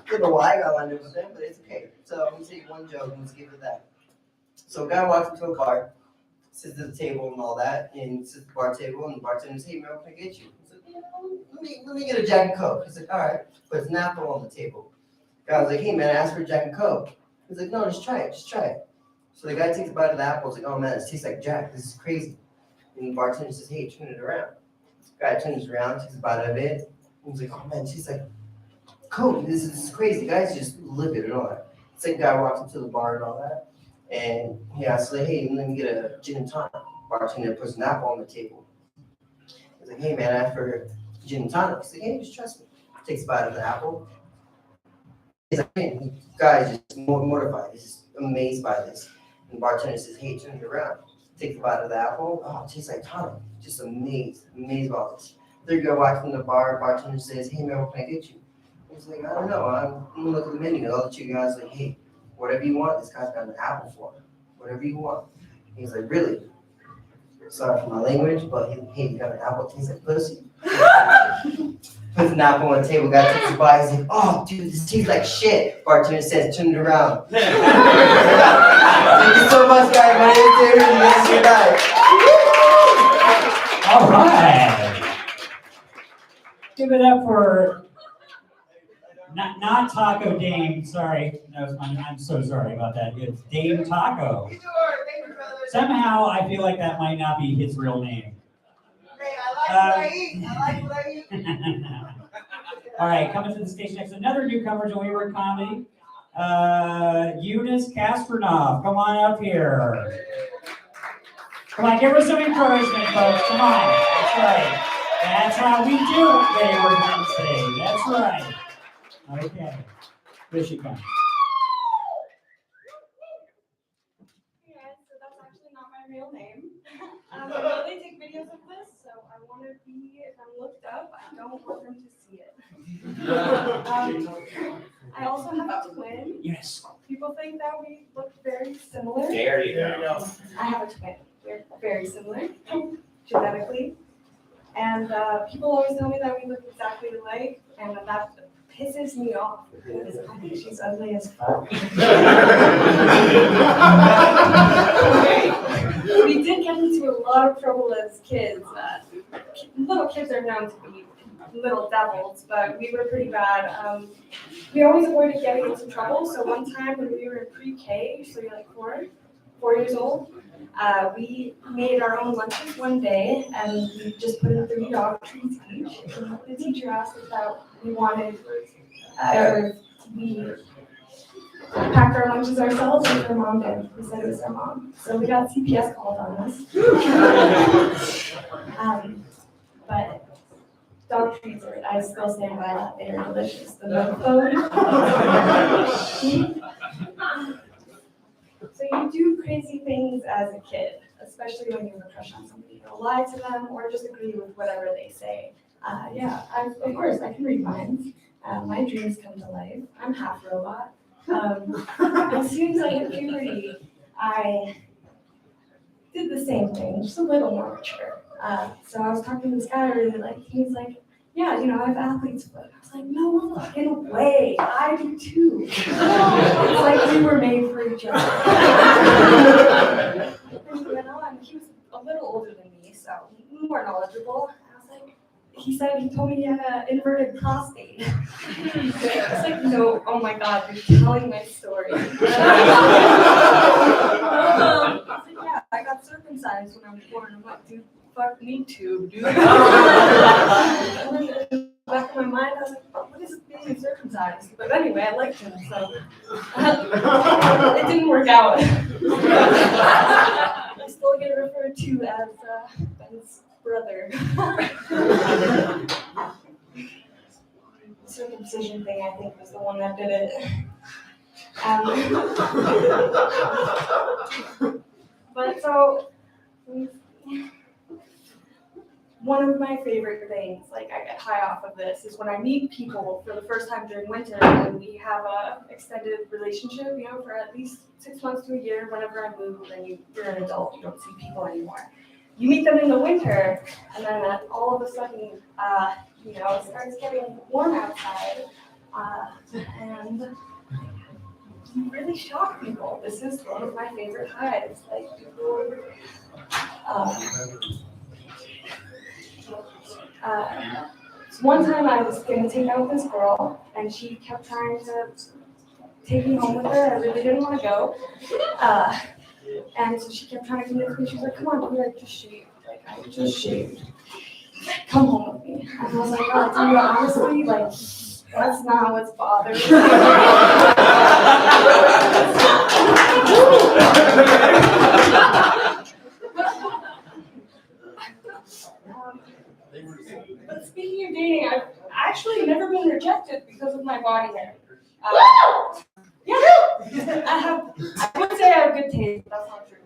I don't know why I got lined up with them, but it's okay. So I'm gonna take one joke and let's give it that. So a guy walks into a bar, sits at the table and all that, and sits at the bar table, and the bartender says, "Hey man, what can I get you?" He's like, let me get a Jack and Coke. He's like, all right, puts an apple on the table. The guy was like, "Hey man, I asked for a Jack and Coke." He's like, "No, just try it. So the guy takes a bite of the apple. He's like, "Oh man, this tastes like Jack. This is crazy." And the bartender says, "Hey, turn it around." The guy turns around, takes a bite of it. And he's like, "Oh man, it tastes like Coke. This is crazy." The guy's just livid and all that. The second guy walks into the bar and all that. And he asks, like, "Hey, let me get a gin and tonic." Bartender puts an apple on the table. He's like, "Hey man, I asked for gin and tonic." He's like, "Hey, just trust me." Takes a bite of the apple. He's like, "Hey," the guy is just mortified. He's just amazed by this. And the bartender says, "Hey, turn it around." Takes a bite of the apple. Oh, it tastes like tonic. Just amazed about this. Third guy walks in the bar. Bartender says, "Hey man, what can I get you?" He's like, "I don't know. I'm gonna look at the menu." The other two guys like, "Hey, whatever you want, this guy's got an apple for. Whatever you want." He's like, really? Sorry for my language, but hey, you got an apple tastes like pussy? Puts an apple on the table, guy takes a bite, he's like, oh, dude, this tastes like shit. Bartender says, turn it around. Thank you so much, guys. My name is David, and this is your night. All right. Give it up for not Taco Dame. Sorry, I'm so sorry about that. It's Dame Taco. Somehow I feel like that might not be his real name. Hey, I like what I eat. I like what I eat. All right, coming to the stage next, another newcomer to Wayward Comedy, Eunice Kastranov. Come on up here. Come on, give her some encouragement, folks. Come on. That's right. That's how we do it, Wayward Wednesday. That's right. Okay. Here she comes. Hey guys, so that's actually not my real name. I know they take videos of this, so I want to be, if I'm looked up, I don't want them to see it. I also have a twin. Yes. People think that we look very similar. There you go. I have a twin. We're very similar, genetically. And people always tell me that we look exactly alike, and that pisses me off because I think she's ugly as fuck. We did get into a lot of trouble as kids. Little kids are known to be little devils, but we were pretty bad. We always avoided getting into trouble, so one time when we were in pre-K, so you're like 4 years old, we made our own lunches one day, and we just put in 3 dog treats each. And the teacher asked us that we wanted, or we packed our lunches ourselves, and her mom did. We said it was our mom. So we got CPS called on us. But dog treats are, I still stand by that. They are delicious. The milk food. So you do crazy things as a kid, especially when you have a crush on somebody. You'll lie to them or just agree with whatever they say. Of course, I can read minds. My dreams come to life. I'm half robot. As soon as I hit puberty, I did the same thing, just a little more mature. So I was talking to this guy I really liked. He's like, yeah, I have athlete's foot. I was like, no fucking way, I do too. It's like we were made for each other. And he went on, he was a little older than me, so more knowledgeable. I was like, he told me he had an inverted prostate. I was like, no, oh my God, you're telling my story. I was like, yeah, I got circumcised when I was born. I'm like, dude, fuck me too, dude. And then in the back of my mind, I was like, what is being circumcised? But anyway, I liked him, so it didn't work out. I still get referred to as Ben's brother. Circumcision thing, I think, was the one that did it. But so, one of my favorite things, like I get high off of this, is when I meet people for the first time during winter and we have a extended relationship, for at least 6 months to a year. Whenever I move and you're an adult, you don't see people anymore. You meet them in the winter, and then all of a sudden, it starts getting warm outside, and you really shock people. This is one of my favorite highs. Like people. One time I was going to take out this girl, and she kept trying to take me home with her. I really didn't want to go. And so she kept trying to convince me. She was like, come on, dude, I just shaved. Like, I just shaved. Come home with me. And I was like, oh, dude, honestly, that's not what's bothering me. But speaking of dating, I've actually never been rejected because of my body hair. Yeah, I would say I have good taste, but that's not true.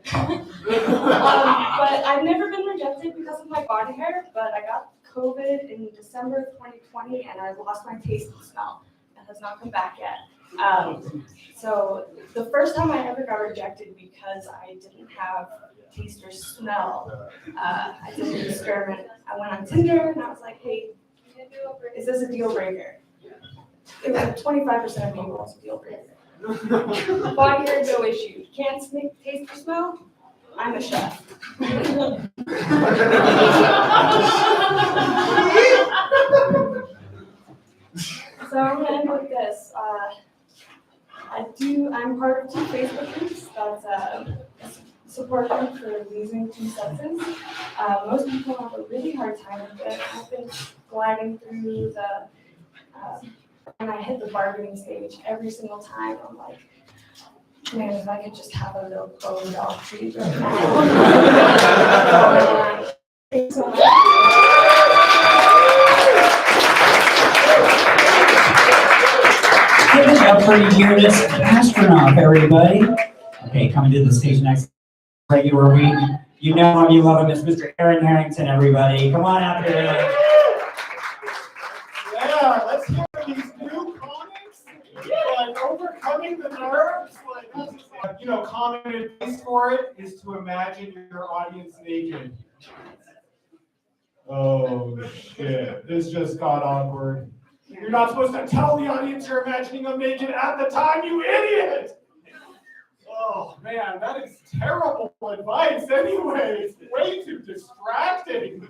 But I've never been rejected because of my body hair, but I got COVID in December of 2020, and I lost my taste and smell. That has not come back yet. So the first time I ever got rejected because I didn't have taste or smell, I did an experiment. I went on Tinder and I was like, hey, is this a deal breaker? It was like 25% of people was a deal breaker. Body hair, no issue. Can't taste or smell? I'm a chef. So I'm gonna end with this. I'm part of two Facebook groups that's support group for losing 2 sexes. Most people have a really hard time with it. I've been gliding through and I hit the bargaining stage every single time. I'm like, man, if I could just have a little bone dog treat right now. Thanks so much. Give it up for Eunice Astronaut, everybody. Okay, coming to the stage next, regular week. You know him, you love him. It's Mr. Harrington, everybody. Come on out here. Yeah, let's hear these new comics. Like overcoming the nerves. Like, common advice for it is to imagine your audience naked. Oh shit, this just got awkward. You're not supposed to tell the audience you're imagining them naked at the time, you idiot! Oh man, that is terrible advice anyway. It's way too distracting.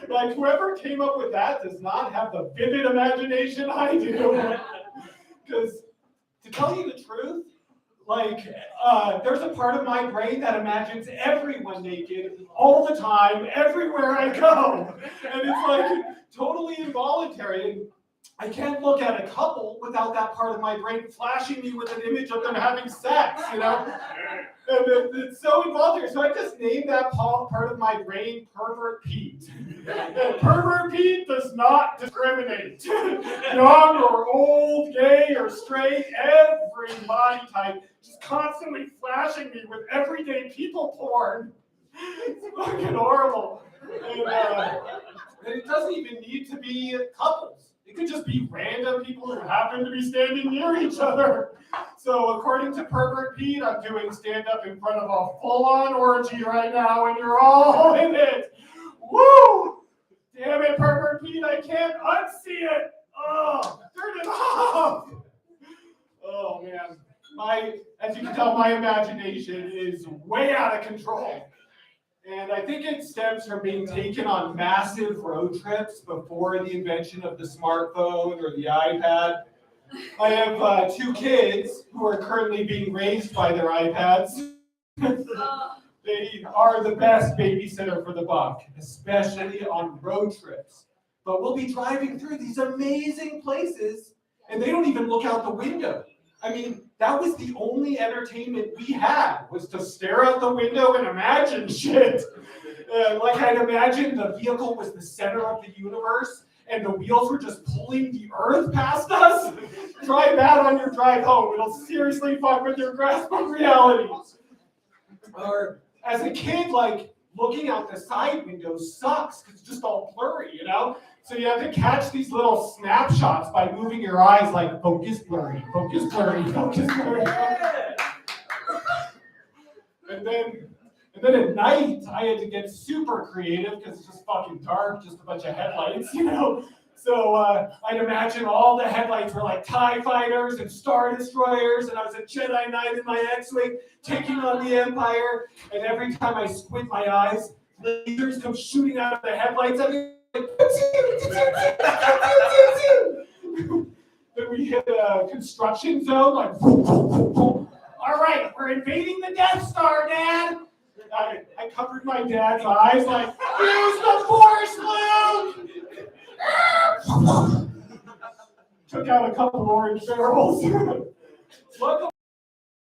Like whoever came up with that does not have the vivid imagination I do. Because to tell you the truth, there's a part of my brain that imagines everyone naked all the time, everywhere I go. And it's like totally involuntary. And I can't look at a couple without that part of my brain flashing me with an image of them having sex, And it's so involuntary. So I just named that part of my brain Pervert Pete. And Pervert Pete does not discriminate. Young or old, gay or straight, every body type, just constantly flashing me with everyday people porn. It's fucking horrible. And it doesn't even need to be couples. It could just be random people who happen to be standing near each other. So according to Pervert Pete, I'm doing stand-up in front of a full-on orgy right now, and you're all in it. Woo! Damn it, Pervert Pete, I can't unsee it. Oh, turn it off. Oh, man. As you can tell, my imagination is way out of control. And I think it stems from being taken on massive road trips before the invention of the smartphone or the iPad. I have 2 kids who are currently being raised by their iPads. They are the best babysitter for the buck, especially on road trips. But we'll be driving through these amazing places, and they don't even look out the window. I mean, that was the only entertainment we had, was to stare out the window and imagine shit. I'd imagine the vehicle was the center of the universe, and the wheels were just pulling the earth past us. Try that on your drive home. It'll seriously fuck with your grasp of reality. Or as a kid, looking out the side windows sucks because it's just all blurry, So you have to catch these little snapshots by moving your eyes like focus blurry, focus blurry, focus blurry. And then at night, I had to get super creative because it's just fucking dark, just a bunch of headlights, So I'd imagine all the headlights were like TIE fighters and Star Destroyers, and I was a Jedi Knight in my X-Wing taking on the Empire, and every time I squint my eyes, lasers come shooting out of the headlights. Then we hit a construction zone, all right, we're invading the Death Star, Dad. I covered my dad's eyes use the Force, Luke! Took out a couple orange barrels. Luckily,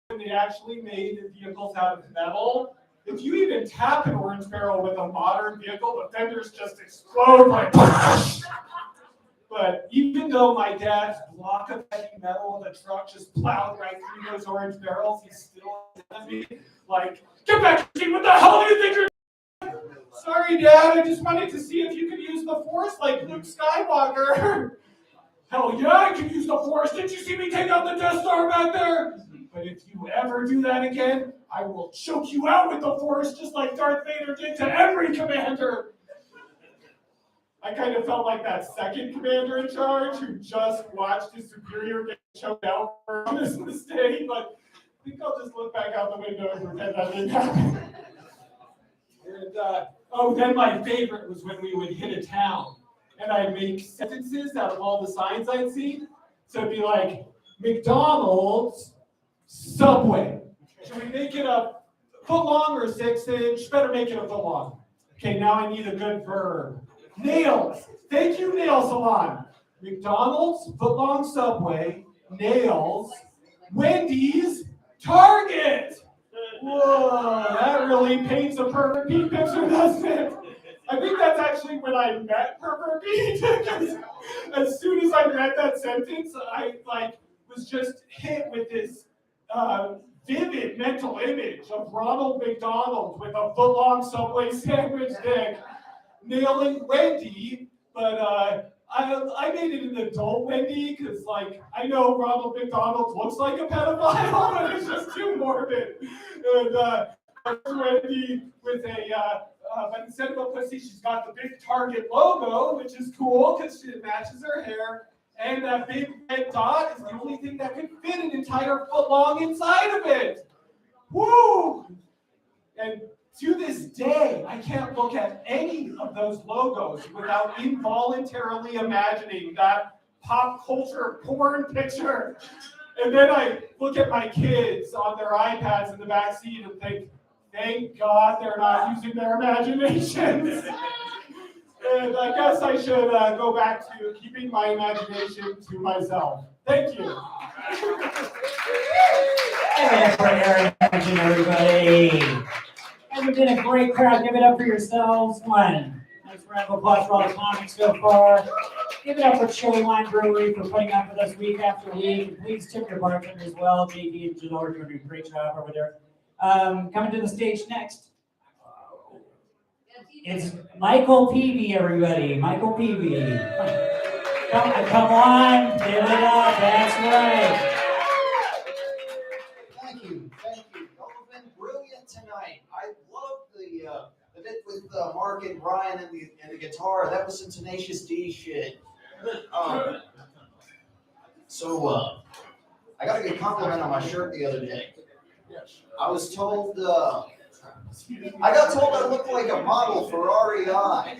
when they actually made the vehicles out of metal, if you even tap an orange barrel with a modern vehicle, the fenders just explode But even though my dad's block of heavy metal in the truck just plowed right through those orange barrels, he's still at me get back to me, what the hell do you think you're doing? Sorry, Dad, I just wanted to see if you could use the Force like Luke Skywalker. Hell yeah, I can use the Force. Did you see me take out the Death Star back there? But if you ever do that again, I will choke you out with the Force just like Darth Vader did to every commander. I kind of felt like that second commander in charge who just watched his superior get choked out for his mistake. But I think I'll just look back out the window and pretend that didn't happen. And then my favorite was when we would hit a town and I'd make sentences out of all the signs I'd seen. So it'd be like, McDonald's, Subway. Should we make it a foot long or a 6-inch? Better make it a foot long. Okay, now I need a good verb. Nails. Thank you, nail salon. McDonald's, foot long Subway, nails, Wendy's, Target. Whoa, that really paints a perfect Pete picture, doesn't it? I think that's actually when I met Perfect Pete. As soon as I read that sentence, I was just hit with this vivid mental image of Ronald McDonald with a foot-long Subway sandwich dick nailing Wendy, but I made it an adult Wendy because, I know Ronald McDonald looks like a pedophile, but it's just too morbid. And Wendy with but instead of a pussy, she's got the big Target logo, which is cool because it matches her hair. And that big red dot is the only thing that could fit an entire foot long inside of it. Woo! And to this day, I can't look at any of those logos without involuntarily imagining that pop culture porn picture. And then I look at my kids on their iPads in the back seat and think, thank God they're not using their imaginations. And I guess I should go back to keeping my imagination to myself. Thank you. Give it up for Harrington, everybody. And we've been a great crowd. Give it up for yourselves. One. Nice round of applause for all the comics so far. Give it up for Chili Wine Brewery for putting up with us week after week. And please tip your bartender as well. JD and Janelle are doing a great job over there. Coming to the stage next. It's Michael Peavy, everybody. Michael Peavy. Come on, give it up. That's right. Thank you. Y'all have been brilliant tonight. I love the bit with Mark and Brian and the guitar. That was some Tenacious D shit. So I got a good compliment on my shirt the other day. I was told. I got told I looked like a model for REI.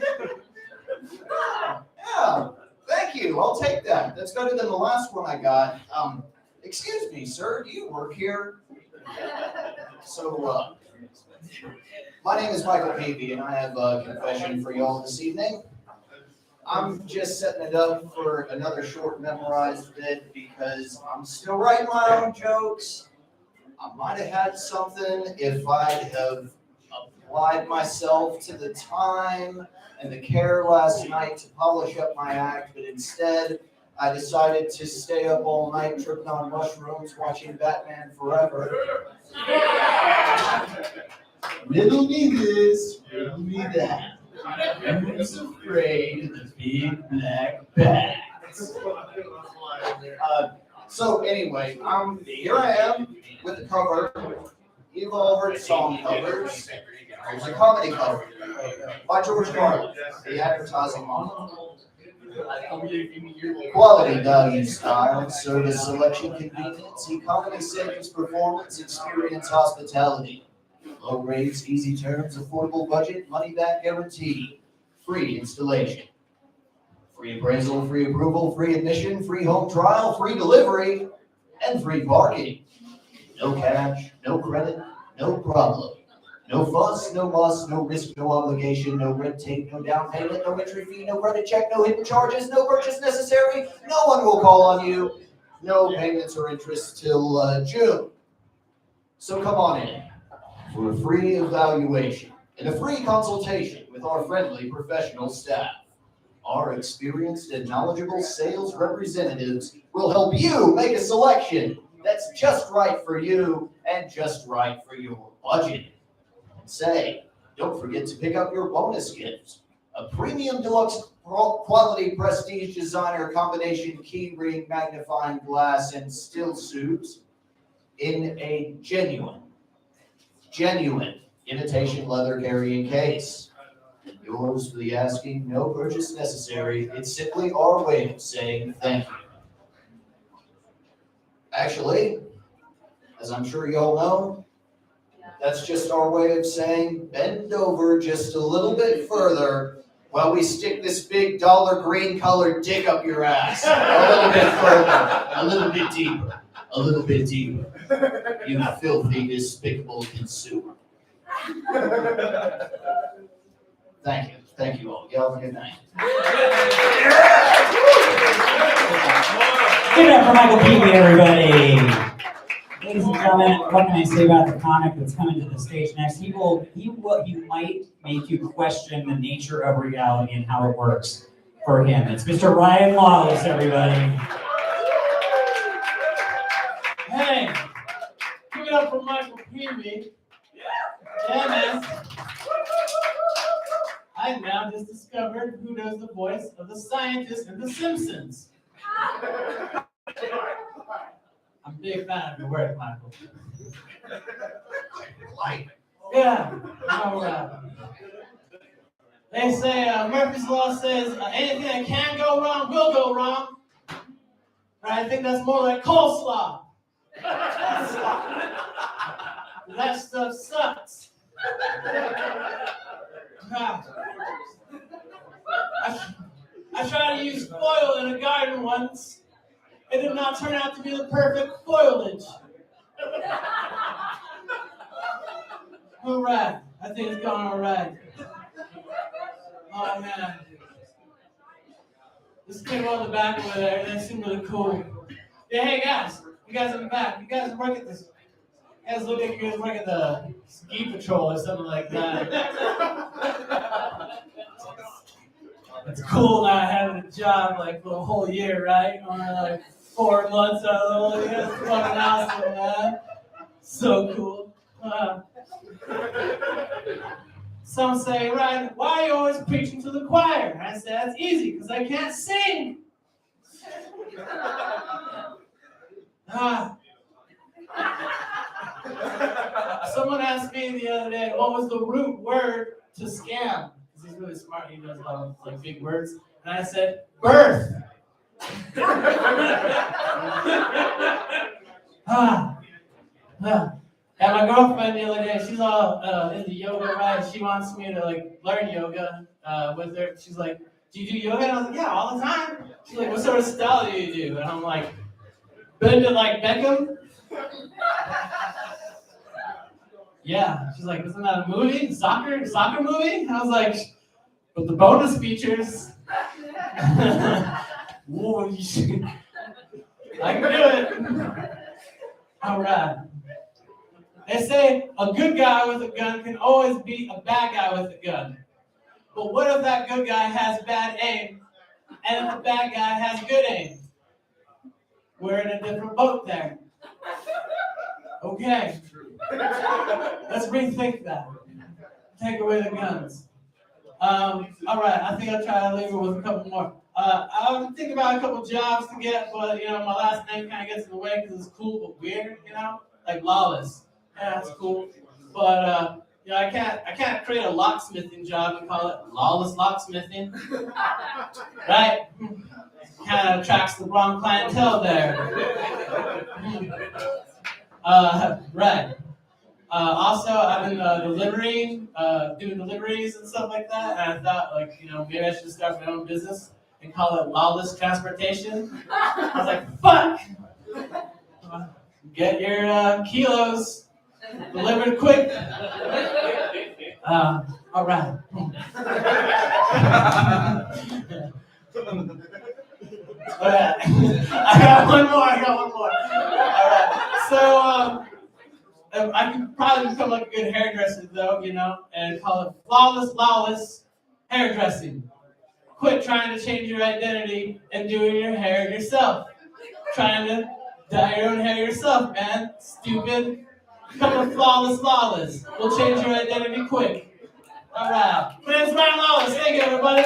Yeah, thank you. I'll take that. That's better than the last one I got. Excuse me, sir. Do you work here? So, my name is Michael Peavy, and I have a confession for y'all this evening. I'm just setting it up for another short memorized bit because I'm still writing my own jokes. I might have had something if I'd have applied myself to the time and the care last night to polish up my act, but instead I decided to stay up all night tripping on mushrooms watching Batman Forever. Riddle me this, riddle me that. Who's afraid of the big black bats? So anyway, here I am with the cover. You've all heard song covers. There's a comedy cover by George Carlin, the advertising model. Quality, value, style, service, selection, convenience, economy, savings, performance, experience, hospitality. Low rates, easy terms, affordable budget, money back guarantee, free installation. Free appraisal, free approval, free admission, free home trial, free delivery, and free parking. No cash, no credit, no problem. No fuss, no muss, no risk, no obligation, no red tape, no down payment, no entry fee, no credit check, no hidden charges, no purchase necessary. No one will call on you. No payments or interest till June. So come on in for a free evaluation and a free consultation with our friendly professional staff. Our experienced and knowledgeable sales representatives will help you make a selection that's just right for you and just right for your budget. Say, don't forget to pick up your bonus gifts. a premium deluxe quality prestige designer combination key ring, magnifying glass, and still suit in a genuine imitation leather carrying case. Yours for the asking, no purchase necessary. It's simply our way of saying thank you. Actually, as I'm sure you all know, that's just our way of saying bend over just a little bit further while we stick this big dollar green colored dick up your ass. A little bit further, a little bit deeper, a little bit deeper. You filthy, despicable consumer. Thank you all. Y'all have a good night. Give it up for Michael Peavy, everybody. Ladies and gentlemen, what can I say about the comic that's coming to the stage next? He might make you question the nature of reality and how it works for him. It's Mr. Ryan Lawless, everybody. Hey, give it up for Michael Peavy. Yeah, man. I now just discovered who does the voice of the scientist in The Simpsons. I'm a big fan of your work, Michael. Yeah, all right. They say Murphy's Law says anything that can go wrong will go wrong. But I think that's more like coleslaw. That stuff sucks. I tried to use foil in a garden once. It did not turn out to be the perfect foliage. All right, I think it's going all right. Oh man, this kid on the back over there, they seem really cool. Yeah, hey guys, you guys in the back, you guys work at this. You guys look like you guys work at the ski patrol or something like that. It's cool not having a job like for a whole year, right? Only like 4 months out of the whole year. It's fucking awesome, man. So cool. Some say, right, why are you always preaching to the choir? I say, that's easy, because I can't sing. Someone asked me the other day, what was the root word to scam? Because he's really smart, he knows a lot of like big words. And I said, birth. And my girlfriend the other day, she's all into yoga, right? She wants me to like learn yoga with her. She's like, do you do yoga? And I was like, yeah, all the time. She's like, what sort of style do you do? And I'm like, bend it like Beckham. Yeah. She's like, isn't that a movie? Soccer movie? I was like, but the bonus features. Whoa, I can do it. All right. They say a good guy with a gun can always beat a bad guy with a gun. But what if that good guy has bad aim and the bad guy has good aim? We're in a different boat there. Okay. Let's rethink that. Take away the guns. All right, I think I'll try to leave it with a couple more. I was thinking about a couple jobs to get, but you know, my last name kind of gets in the way because it's cool but weird, you know, like Lawless. Yeah, that's cool. But you know, I can't create a locksmithing job and call it Lawless Locksmithing. Right? Kind of attracts the wrong clientele there. Right. Also, I've been doing deliveries and stuff like that, and I thought, like, you know, maybe I should start my own business and call it Lawless Transportation. I was like, fuck! Get your kilos delivered quick. All right. I got one more. All right. So, I could probably become like a good hairdresser, though, you know, and call it Lawless Hairdressing. Quit trying to change your identity and doing your hair yourself. Trying to dye your own hair yourself, man. Stupid. Become a Lawless. We'll change your identity quick. All right. Man's Brian Lawless. Thank you, everybody.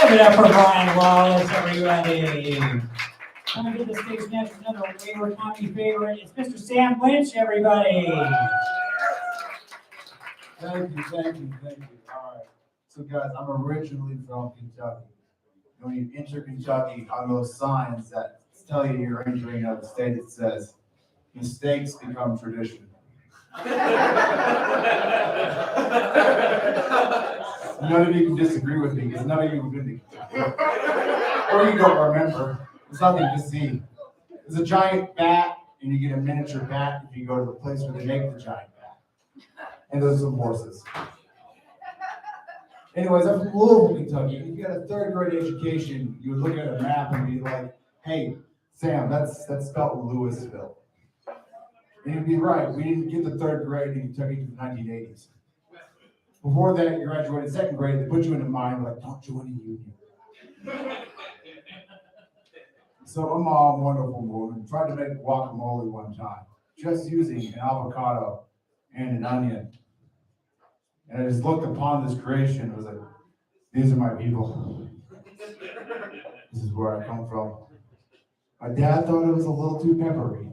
Give it up for Brian Lawless, everybody. Coming to the stage next, another Wayward Comedy favorite. It's Mr. Sam Lynch, everybody. Thank you. All right. So guys, I'm originally from Kentucky. When you enter Kentucky, on those signs that tell you you're entering another state, it says, mistakes become tradition. None of you can disagree with me because none of you have been to Kentucky. Or you don't remember. There's nothing to see. There's a giant bat, and you get a miniature bat if you go to the place where they make the giant bat. And there's some horses. Anyways, I'm from Louisville, Kentucky. If you had a third grade education, you would look at a map and be like, hey, Sam, that's spelled Louisville. And you'd be right. We didn't get the third grade in Kentucky in the 1980s. Before that, you graduated second grade, they put you in a mine, like, don't join a union. So my mom, wonderful woman, tried to make guacamole one time, just using an avocado and an onion. And I just looked upon this creation and was like, these are my people. This is where I come from. My dad thought it was a little too peppery.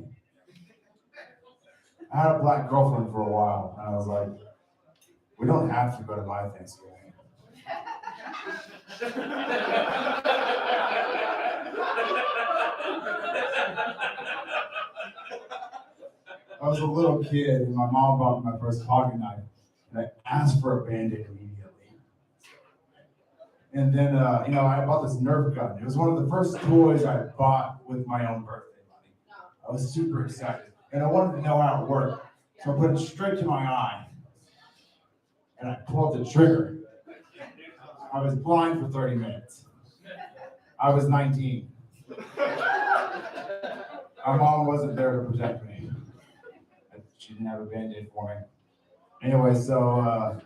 I had a black girlfriend for a while, and I was like, we don't have to go to my Thanksgiving. I was a little kid, and my mom bought me my first pocket knife, and I asked for a Band-Aid immediately. And then, I bought this Nerf gun. It was one of the first toys I bought with my own birthday money. I was super excited, and I wanted to know how it worked, so I put it straight to my eye, and I pulled the trigger. I was blind for 30 minutes. I was 19. My mom wasn't there to protect me. She didn't have a Band-Aid for me. Anyway, so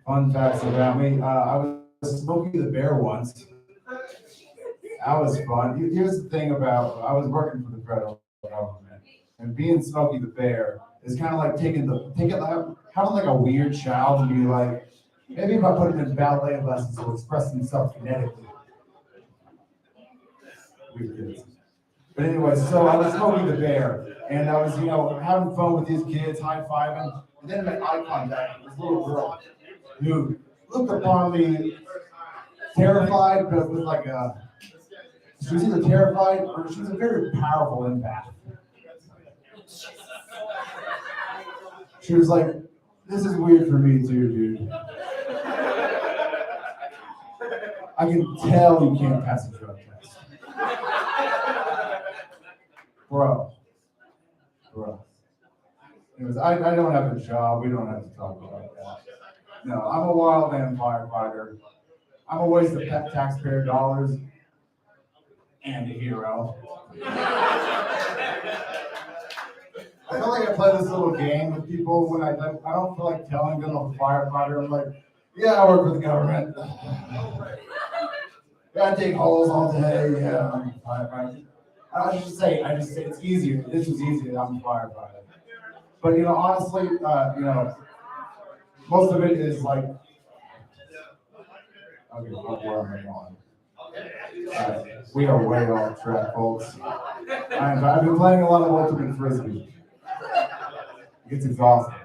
fun facts about me. I was Smokey the Bear once. That was fun. Here's the thing about, I was working for the federal government, and being Smokey the Bear is kind of like taking like a weird child and be like, maybe if I put him in ballet lessons, he'll express himself phonetically. Weird kids. But anyway, so I was Smokey the Bear, and I was, having fun with these kids, high-fiving, and then I made eye contact with this little girl who looked upon me terrified, but with like she was either terrified or she was a very powerful empath. She was like, this is weird for me too, dude. I can tell you can't pass a drug test. Bro. Anyways, I don't have a job. We don't have to talk about that. No, I'm a wildland firefighter. I'm a waste of taxpayer dollars and a hero. I feel like I play this little game with people when I don't feel like telling them I'm a firefighter. I'm like, yeah, I work for the government. Yeah, I dig holes all day. Yeah, I'm a firefighter. I just say it's easier. This is easier. I'm a firefighter. But honestly, most of it is like, okay, where am I going? We are way off track, folks. I've been playing a lot of ultimate frisbee. It gets exhausting.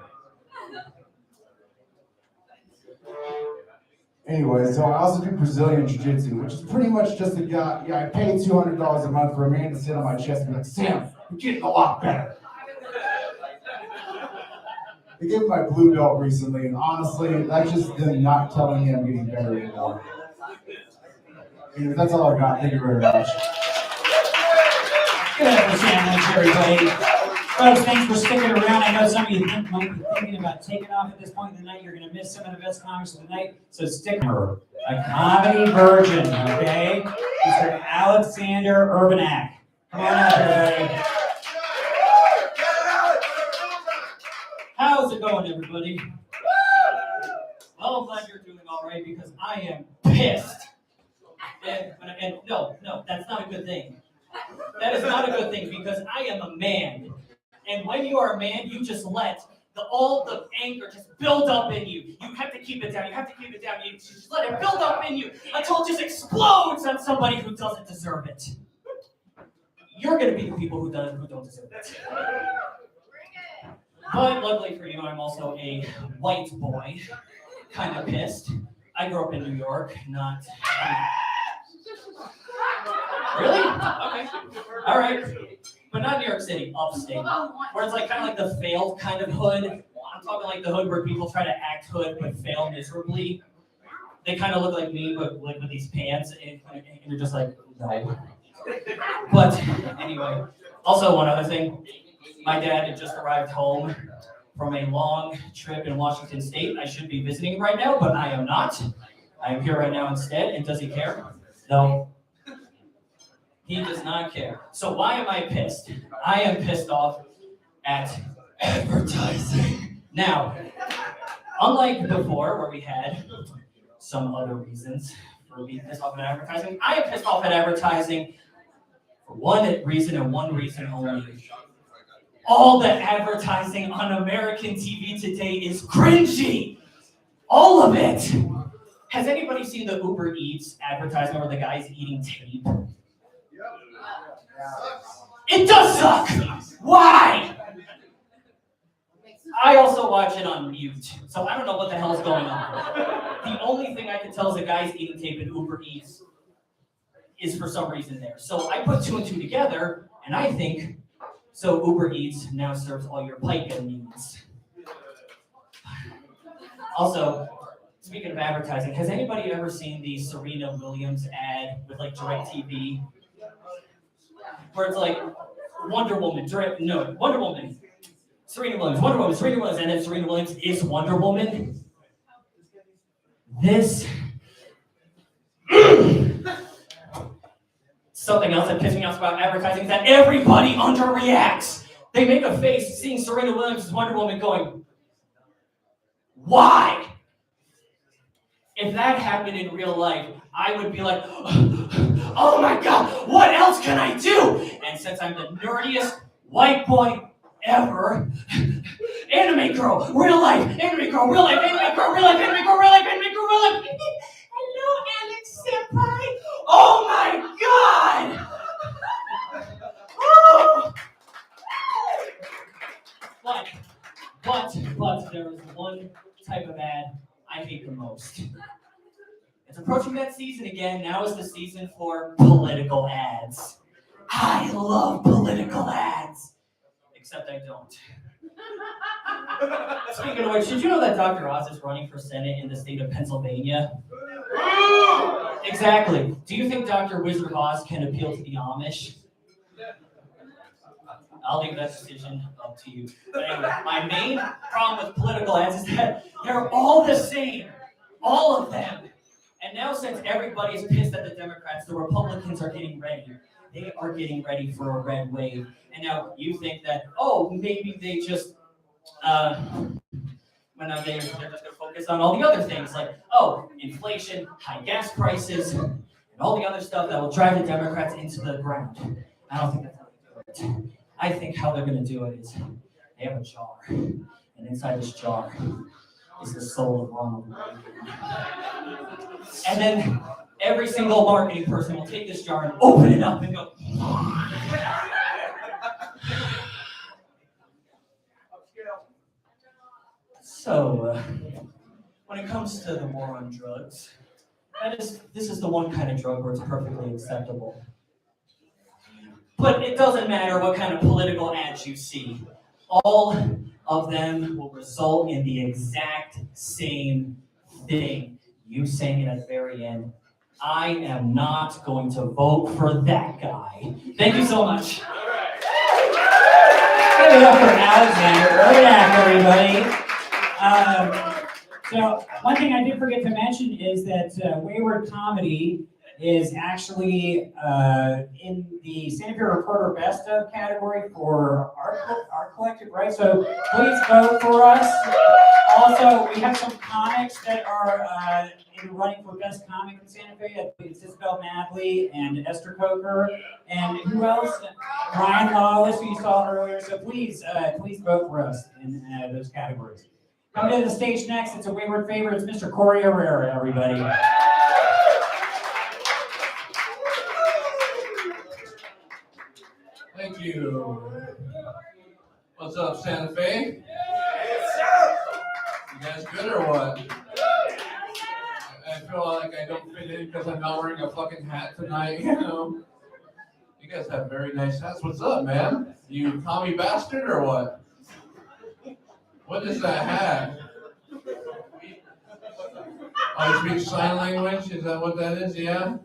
Anyway, so I also do Brazilian Jiu-Jitsu, which is pretty much just a guy. Yeah, I pay $200 a month for a man to sit on my chest and be like, Sam, you're getting a lot better. They gave me my blue belt recently, and honestly, that's just them not telling me I'm getting better anymore. Anyway, that's all I got. Thank you very much. Good afternoon, Sam Lynch, everybody. Folks, thanks for sticking around. I know some of you might be thinking about taking off at this point in the night. You're going to miss some of the best comics of the night, so stick around. A comedy virgin, okay? Mr. Alexander Urbanak. Come on out, everybody. How's it going, everybody? Well, I'm glad you're doing all right because I am pissed. And no, that's not a good thing. That is not a good thing because I am a man. And when you are a man, you just let all the anger just build up in you. You have to keep it down. You have to keep it down. You just let it build up in you until it just explodes on somebody who doesn't deserve it. You're gonna be the people who don't deserve it. But luckily for you, I'm also a white boy, kind of pissed. I grew up in New York, not. Really? Okay. All right. But not New York City, upstate, where it's like kind of like the failed kind of hood. I'm talking like the hood where people try to act hood but fail miserably. They kind of look like me, but like with these pants, and you're just like, no. But anyway, also one other thing, my dad had just arrived home from a long trip in Washington State. I should be visiting right now, but I am not. I am here right now instead. And does he care? No. He does not care. So why am I pissed? I am pissed off at advertising. Now, unlike before where we had some other reasons for being pissed off at advertising, I am pissed off at advertising for one reason and one reason only. All the advertising on American TV today is cringy. All of it. Has anybody seen the Uber Eats advertisement where the guy's eating tape? It does suck! Why? I also watch it on mute, so I don't know what the hell is going on. The only thing I can tell is a guy's eating tape in Uber Eats is for some reason there. So I put two and two together, and I think, so Uber Eats now serves all your pica needs. Also, speaking of advertising, has anybody ever seen the Serena Williams ad with like DirecTV? Where it's like Wonder Woman, Wonder Woman, Serena Williams, Wonder Woman, Serena Williams, and then Serena Williams is Wonder Woman. This something else that pisses me off about advertising is that everybody underreacts. They make a face seeing Serena Williams as Wonder Woman going, why? If that happened in real life, I would be like, oh my God, what else can I do? And since I'm the nerdiest white boy ever, anime girl, real life, anime girl, real life, anime girl, real life, anime girl, real life, anime girl, real life. Hello, Alex Senpai. Oh my God. Oh. But there is one type of ad I hate the most. It's approaching that season again. Now is the season for political ads. I love political ads. Except I don't. Speaking of which, did you know that Dr. Oz is running for Senate in the state of Pennsylvania? Exactly. Do you think Dr. Wizard Oz can appeal to the Amish? I'll leave that decision up to you. But anyway, my main problem with political ads is that they're all the same. All of them. And now since everybody is pissed at the Democrats, the Republicans are getting ready. They are getting ready for a red wave. And now you think that, oh, maybe they just, they're just going to focus on all the other things like, oh, inflation, high gas prices, and all the other stuff that will drive the Democrats into the ground. I don't think that's how they do it. I think how they're going to do it is they have a jar, and inside this jar is the soul of Ronald Reagan. And then every single marketing person will take this jar and open it up and go. So, when it comes to the war on drugs, this is the one kind of drug where it's perfectly acceptable. But it doesn't matter what kind of political ads you see. All of them will result in the exact same thing. You saying it at the very end, I am not going to vote for that guy. Thank you so much. Give it up for Alexander. Good afternoon, everybody. So one thing I did forget to mention is that Wayward Comedy is actually in the Santa Fe Reporter Best of category for our collective, right? So please vote for us. Also, we have some comics that are in the running for best comic in Santa Fe. I think it's Isabel Madley and Esther Coker, and who else? Ryan Lawless, who you saw earlier. So please vote for us in those categories. Coming to the stage next, it's a Wayward favorite. It's Mr. Corey Herrera, everybody. Thank you. What's up, Santa Fe? You guys good or what? I feel like I don't fit in because I'm not wearing a fucking hat tonight, you know? You guys have very nice hats. What's up, man? You commie bastard or what? What is that hat? Oh, you speak sign language? Is that what that is? Yeah?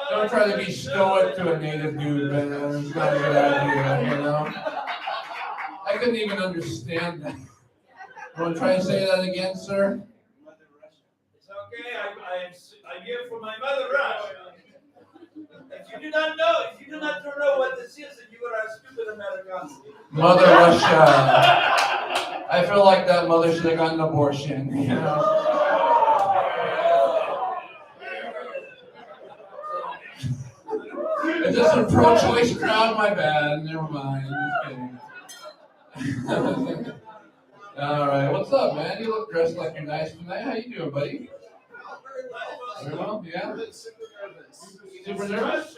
Don't try to be stoic to a native dude, man. It's not a good idea, you know? I couldn't even understand that. You want to try and say that again, sir? It's okay. I'm here for my mother Russia. If you do not know what this is, then you are a stupid American. Mother Russia. I feel like that mother should have gotten an abortion, you know? Is this a pro-choice crowd? My bad. Never mind. Just kidding. All right. What's up, man? You look dressed like you're nice tonight. How you doing, buddy? Very well. Yeah. Super nervous?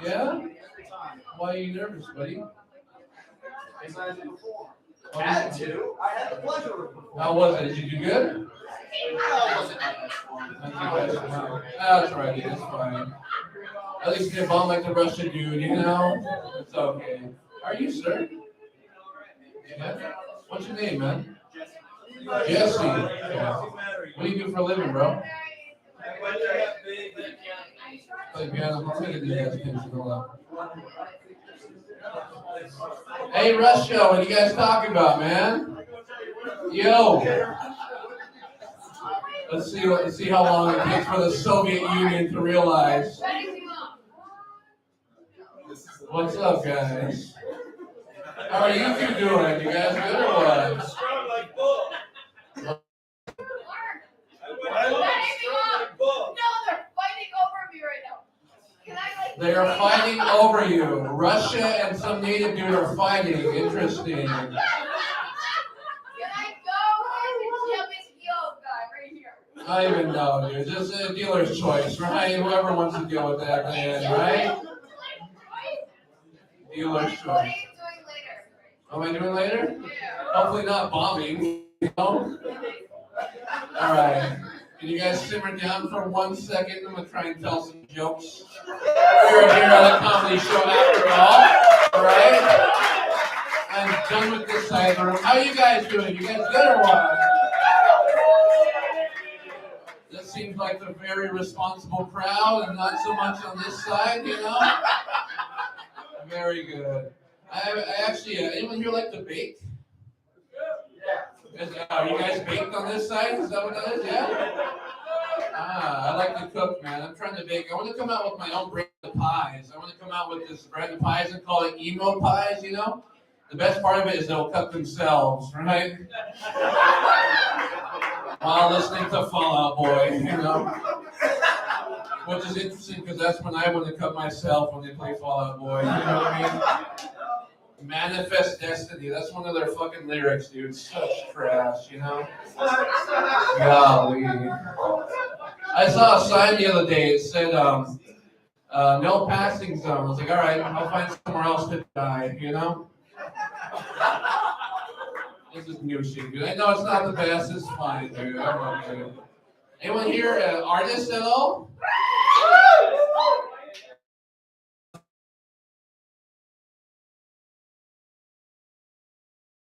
Yeah. Why are you nervous, buddy? Had to. I had the pleasure of performing. How was it? Did you do good? That's right. It's fine. At least you didn't bomb like the Russian dude, you know? It's okay. Are you, sir? Yeah? What's your name, man? Jesse. Yeah. What do you do for a living, bro? Play piano. How many of these guys can you up? Hey, Russia, what are you guys talking about, man? Yo. Let's see how long it takes for the Soviet Union to realize. What's up, guys? How are you two doing? You guys good or what? Strong like bull. No, they're fighting over me right now. Can I They are fighting over you. Russia and some native dude are fighting. Interesting. Can I go? Yo, guy right here. I don't even know, dude. Just a dealer's choice, right? Whoever wants to deal with that, man, right? Dealer's choice. What am I doing later? Hopefully not bombing, you know? All right. Can you guys simmer down for 1 second? I'm going to try and tell some jokes. We're here at a comedy show after all right? I'm done with this side of the room. How are you guys doing? You guys good or what? This seems like a very responsible crowd and not so much on this side, you know? Very good. I actually, anyone here like to bake? Yeah. You guys baked on this side? Is that what that is? Yeah? I like to cook, man. I'm trying to bake. I want to come out with my own brand of pies. I want to come out with this brand of pies and call it emo pies, you know? The best part of it is they'll cut themselves, right? While listening to Fall Out Boy, you know? Which is interesting because that's when I want to cut myself when they play Fall Out Boy. You know what I mean? Manifest Destiny. That's one of their fucking lyrics, dude. Such trash, you know? Golly. I saw a sign the other day. It said, no passing zone. I was like, all right, I'll find somewhere else to die, you know? This is new shit, dude. I know it's not the best. It's fine, dude. I'm okay. Anyone here an artist at all?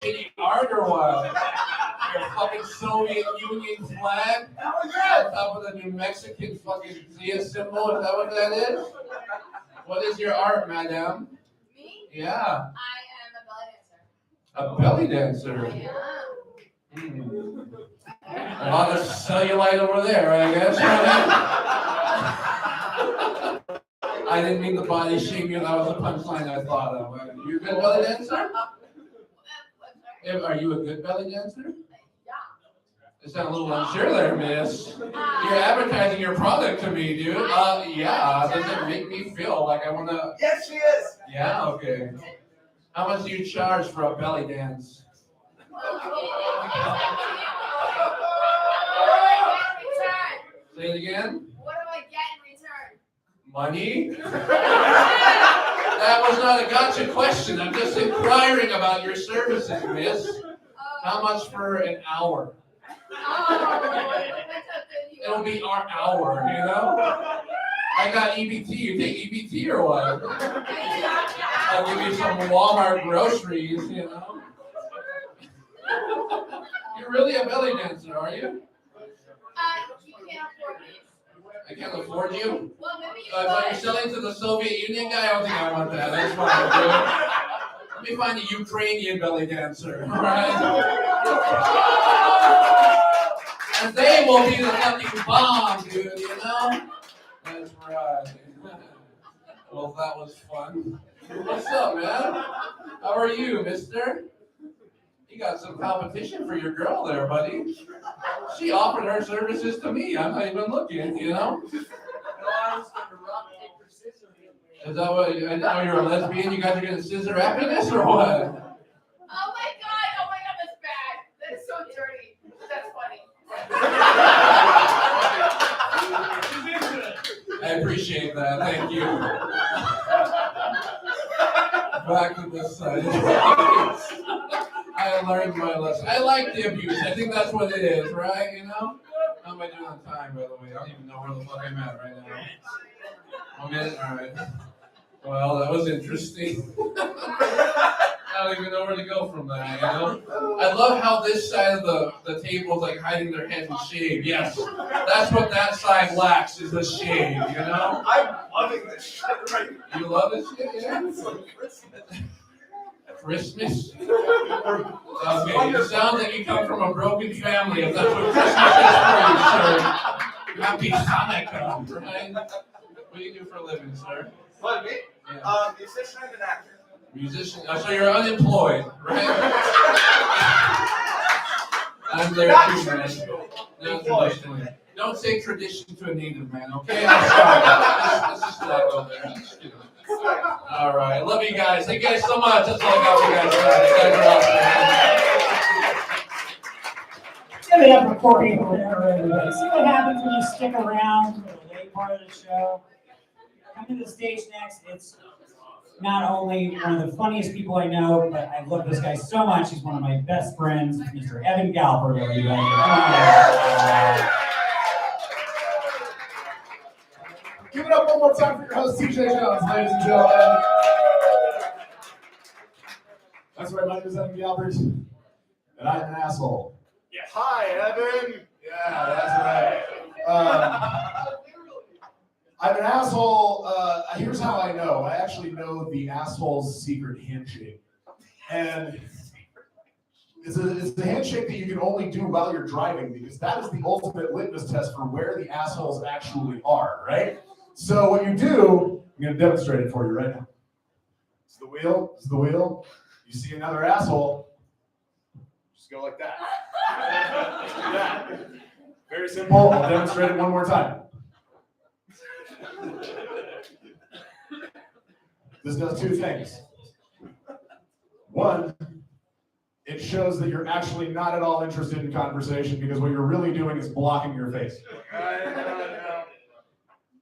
Any art or what? Your fucking Soviet Union flag on top of the New Mexican fucking Zia symbol. Is that what that is? What is your art, madam? Me? Yeah. I am a belly dancer. A belly dancer. A lot of cellulite over there, I guess. I didn't mean to body shame you. That was a punchline I thought of. You a good belly dancer? Are you a good belly dancer? You sound a little unsure there, miss. You're advertising your product to me, dude. Yeah. Does it make me feel like I wanna? Yes, she is. Yeah, okay. How much do you charge for a belly dance? Say it again. What do I get in return? Money? That was not a gotcha question. I'm just inquiring about your services, miss. How much for an hour? It'll be our hour, you know? I got EBT. You take EBT or what? I'll give you some Walmart groceries, you know? You're really a belly dancer, are you? You can't afford me. I can't afford you? Well, maybe you So you're selling to the Soviet Union guy? I don't think I want that. That's fine, dude. Let me find a Ukrainian belly dancer, all right? And they will be the fucking bomb, dude, you know? That's right. Well, that was fun. What's up, man? How are you, mister? You got some competition for your girl there, buddy. She offered her services to me. I'm not even looking, you know? Is that what, I know you're a lesbian, you guys are gonna scissor after this, or what? Oh my god, that's bad. That is so dirty. That's funny. I appreciate that, thank you. Back to this side. I learned my lesson. I like the abuse. I think that's what it is, right? You know? How am I doing on time, by the way? I don't even know where the fuck I'm at right now. 1 minute? All right. Well, that was interesting. I don't even know where to go from that, you know? I love how this side of the table is like hiding their head in shade. Yes, that's what that side lacks, is the shade, you know? I'm loving this shit right now. You love this shit, yeah? Christmas? Okay, you sound like you come from a broken family, if that's what Christmas is for you, sir. Happy Hanukkah, right? What do you do for a living, sir? What, me? Yeah. Musician and an actor. Musician, so you're unemployed, right? I'm there Not too, man. traditional. Not traditionally. Don't say tradition to a native man, okay? I'm sorry. Let's just let go there. You know. All right, love you guys. Thank you guys so much. That's all I got for you guys tonight. You guys are awesome. Give it up for Corey Herrera, everybody. See what happens when you stick around for the late part of the show. Coming to the stage next, it's not only one of the funniest people I know, but I love this guy so much. He's one of my best friends, Mr. Evan Galper, everybody. Give it up one more time for your host, TJ Jones, ladies and gentlemen. That's right, my name is Evan Galbert, and I'm an asshole. Yeah. Hi, Evan. Yeah, that's right. I'm an asshole. Here's how I know. I actually know the asshole's secret handshake. And it's a handshake that you can only do while you're driving, because that is the ultimate litmus test for where the assholes actually are, right? So what you do, I'm going to demonstrate it for you right now. It's the wheel. It's the wheel. You see another asshole, just go like that. Like that. Very simple. I'll demonstrate it one more time. This does two things. One, it shows that you're actually not at all interested in conversation, because what you're really doing is blocking your face.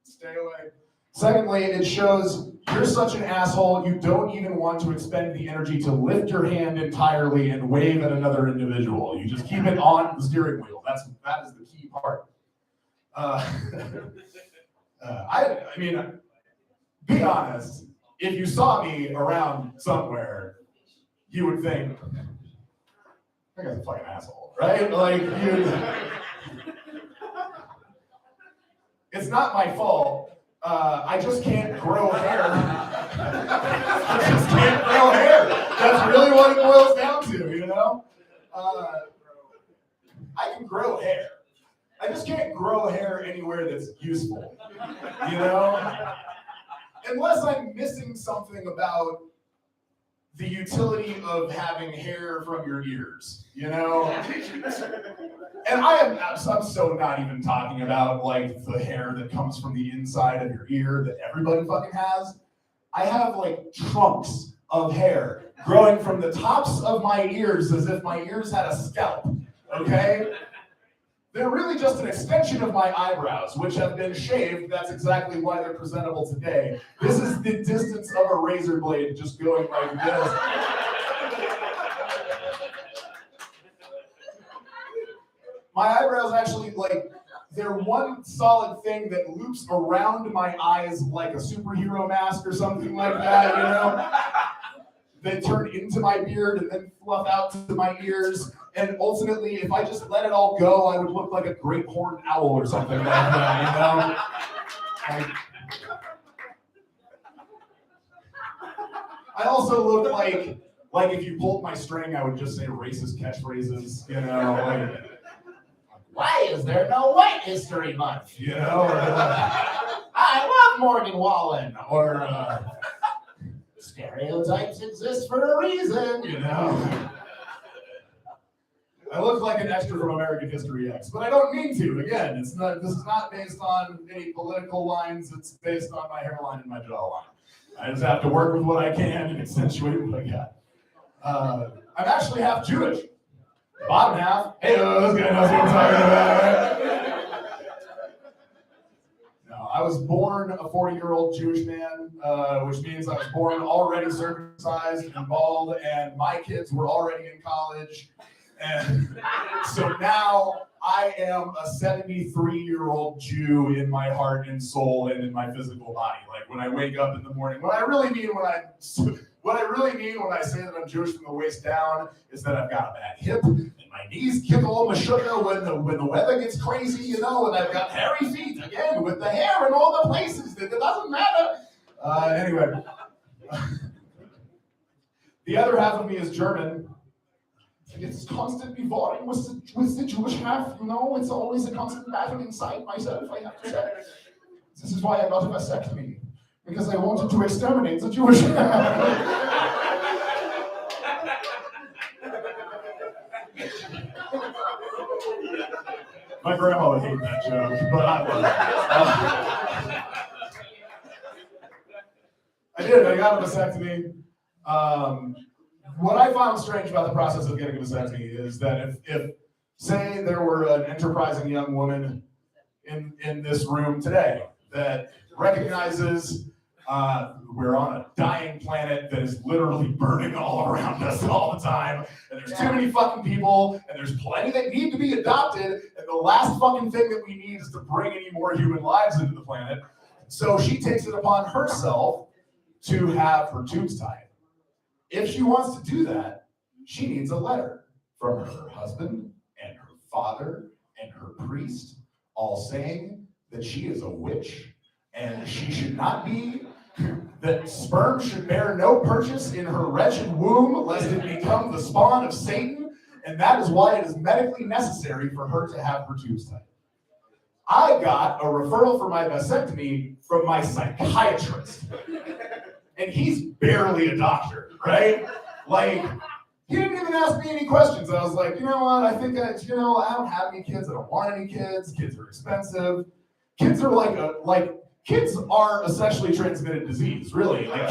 Stay away. Secondly, it shows you're such an asshole, you don't even want to expend the energy to lift your hand entirely and wave at another individual. You just keep it on the steering wheel. That is the key part. I mean, be honest, if you saw me around somewhere, you would think, that guy's a fucking asshole, right? Like, it's not my fault. I just can't grow hair. I just can't grow hair. That's really what it boils down to, you know? I can grow hair. I just can't grow hair anywhere that's useful, you know? Unless I'm missing something about the utility of having hair from your ears, you know? And I'm so not even talking about like the hair that comes from the inside of your ear that everybody fucking has. I have like trunks of hair growing from the tops of my ears as if my ears had a scalp, okay? They're really just an extension of my eyebrows, which have been shaved. That's exactly why they're presentable today. This is the distance of a razor blade just going like this. My eyebrows actually, like, they're one solid thing that loops around my eyes like a superhero mask or something like that, you know? They turn into my beard and then fluff out to my ears. And ultimately, if I just let it all go, I would look like a great horned owl or something like that, you know? I also look like if you pulled my string, I would just say racist catchphrases, you know? Like, why is there no White History Month? You know? Or, I love Morgan Wallen. Or stereotypes exist for a reason, you know? I look like an extra from American History X, but I don't mean to. Again, this is not based on any political lines. It's based on my hairline and my jawline. I just have to work with what I can and accentuate what I got. I'm actually half Jewish. Bottom half, hey, this guy knows what I'm talking about, right? No, I was born a 40-year-old Jewish man, which means I was born already circumcised and bald, and my kids were already in college. And so now I am a 73-year-old Jew in my heart and soul and in my physical body. Like when I wake up in the morning, what I really mean when I say that I'm Jewish from the waist down is that I've got a bad hip and my knees kick a little sugar when the weather gets crazy, you know, and I've got hairy feet again with the hair in all the places. It doesn't matter. Anyway, the other half of me is German. It's constantly warring with the Jewish half, you know. It's always a constant battle inside myself, I have to say. This is why I got a vasectomy, because I wanted to exterminate the Jewish half. My grandma would hate that joke, but I love it. I did. I got a vasectomy. What I found strange about the process of getting a vasectomy is that if say there were an enterprising young woman in this room today that recognizes we're on a dying planet that is literally burning all around us all the time, and there's too many fucking people, and there's plenty that need to be adopted, and the last fucking thing that we need is to bring any more human lives into the planet. So she takes it upon herself to have her tubes tied. If she wants to do that, she needs a letter from her husband and her father and her priest, all saying that she is a witch and she should not be, that sperm should bear no purchase in her wretched womb lest it become the spawn of Satan, and that is why it is medically necessary for her to have her tubes tied. I got a referral for my vasectomy from my psychiatrist. And he's barely a doctor, right? Like, he didn't even ask me any questions. I was like, you know what? I think I don't have any kids. I don't want any kids. Kids are expensive. Kids are kids are a sexually transmitted disease, really. Like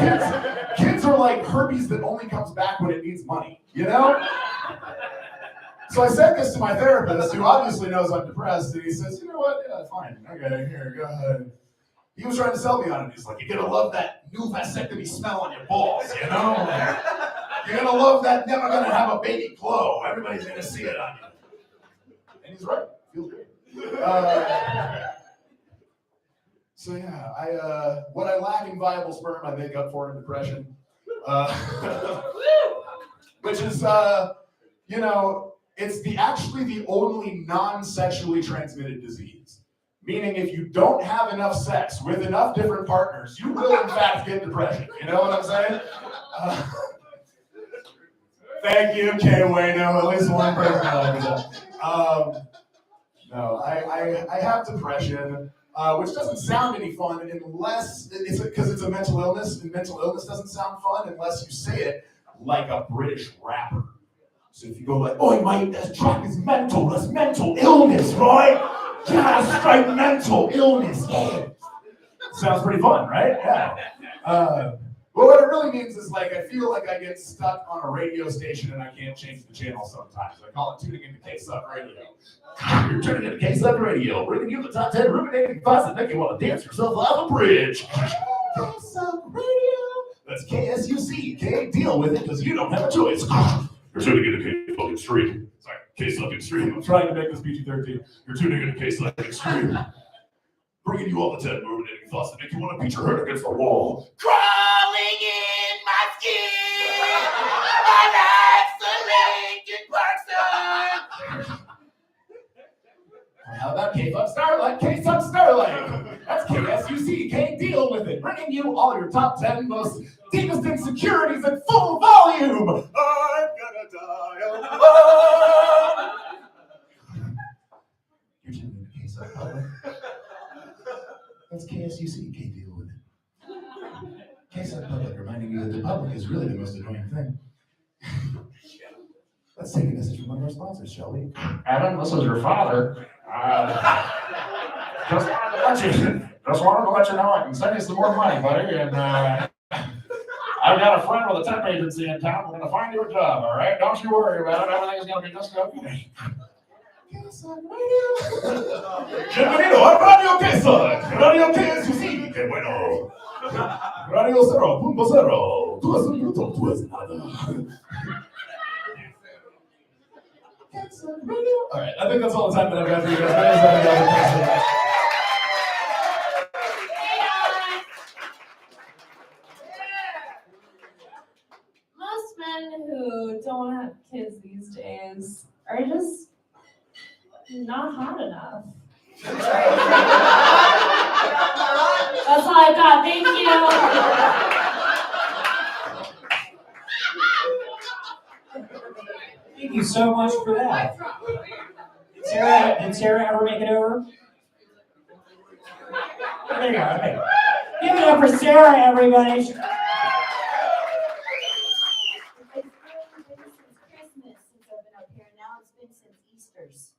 kids are like herpes that only comes back when it needs money, you know? So I said this to my therapist, who obviously knows I'm depressed, and he says, you know what? Yeah, fine. Okay, here, go ahead. He was trying to sell me on it. He's like, you're gonna love that new vasectomy smell on your balls, you know? You're gonna love that never gonna have a baby glow. Everybody's gonna see it on you. And he's right. Feels good. So yeah, what I lack in viable sperm, I make up for in depression. Which is, it's actually the only non-sexually transmitted disease. Meaning if you don't have enough sex with enough different partners, you will in fact get depression. You know what I'm saying? Thank you, Kay Wayno. At least one person knows that. No, I have depression, which doesn't sound any fun unless, because it's a mental illness, and mental illness doesn't sound fun unless you say it like a British rapper. So if you go like, "Oh mate, that track is mental. That's mental illness, right? Yeah, that's straight mental illness. Yeah." Sounds pretty fun, right? Yeah. Well, what it really means is like I feel like I get stuck on a radio station and I can't change the channel sometimes. I call it tuning into K-Sub Radio. You're tuning into K-Sub Radio, bringing you the top 10 ruminating thoughts that make you want to dance yourself off a bridge. K-Sub Radio. That's KSUC. Can't deal with it because you don't have a choice. You're tuning into K-Sub Extreme. Sorry, K-Sub Extreme. I'm trying to make this PG-13. You're tuning into K-Sub Extreme. Bringing you all the 10 ruminating thoughts that make you want to beat your head against the wall. Crawling in my skin! My life's a Linkin Park song! How about K-Sub Starlight? K-Sub Starlight! That's KSUC, can't deal with it. Bringing you all your top 10 most deepest insecurities at full volume! I'm gonna die alone! You're tuning into K-Sub Starlight. That's KSUC, can't deal with it. K-Sub Public, reminding you that the public is really the most annoying thing. Let's take a message from one of our sponsors, shall we? Adam, this is your father. Just wanted to let you know I can send you some more money, buddy. And I've got a friend with a temp agency in town. We're going to find you a job, all right? Don't you worry about it. Everything's going to be just okay. Bienvenido a Radio K-Sub. Radio KSUC. Que bueno. Radio 0.0. Tú es un minuto, tú es nada. All right, I think that's all the time that I've got for you guys. Most men who don't have kids these days are just not hot enough. That's all I got. Thank you. Thank you so much for that. Did Sarah ever make it over? There you go. Okay. Give it up for Sarah, everybody. It's been since Christmas since I've been up here. Now it's been since Easter's.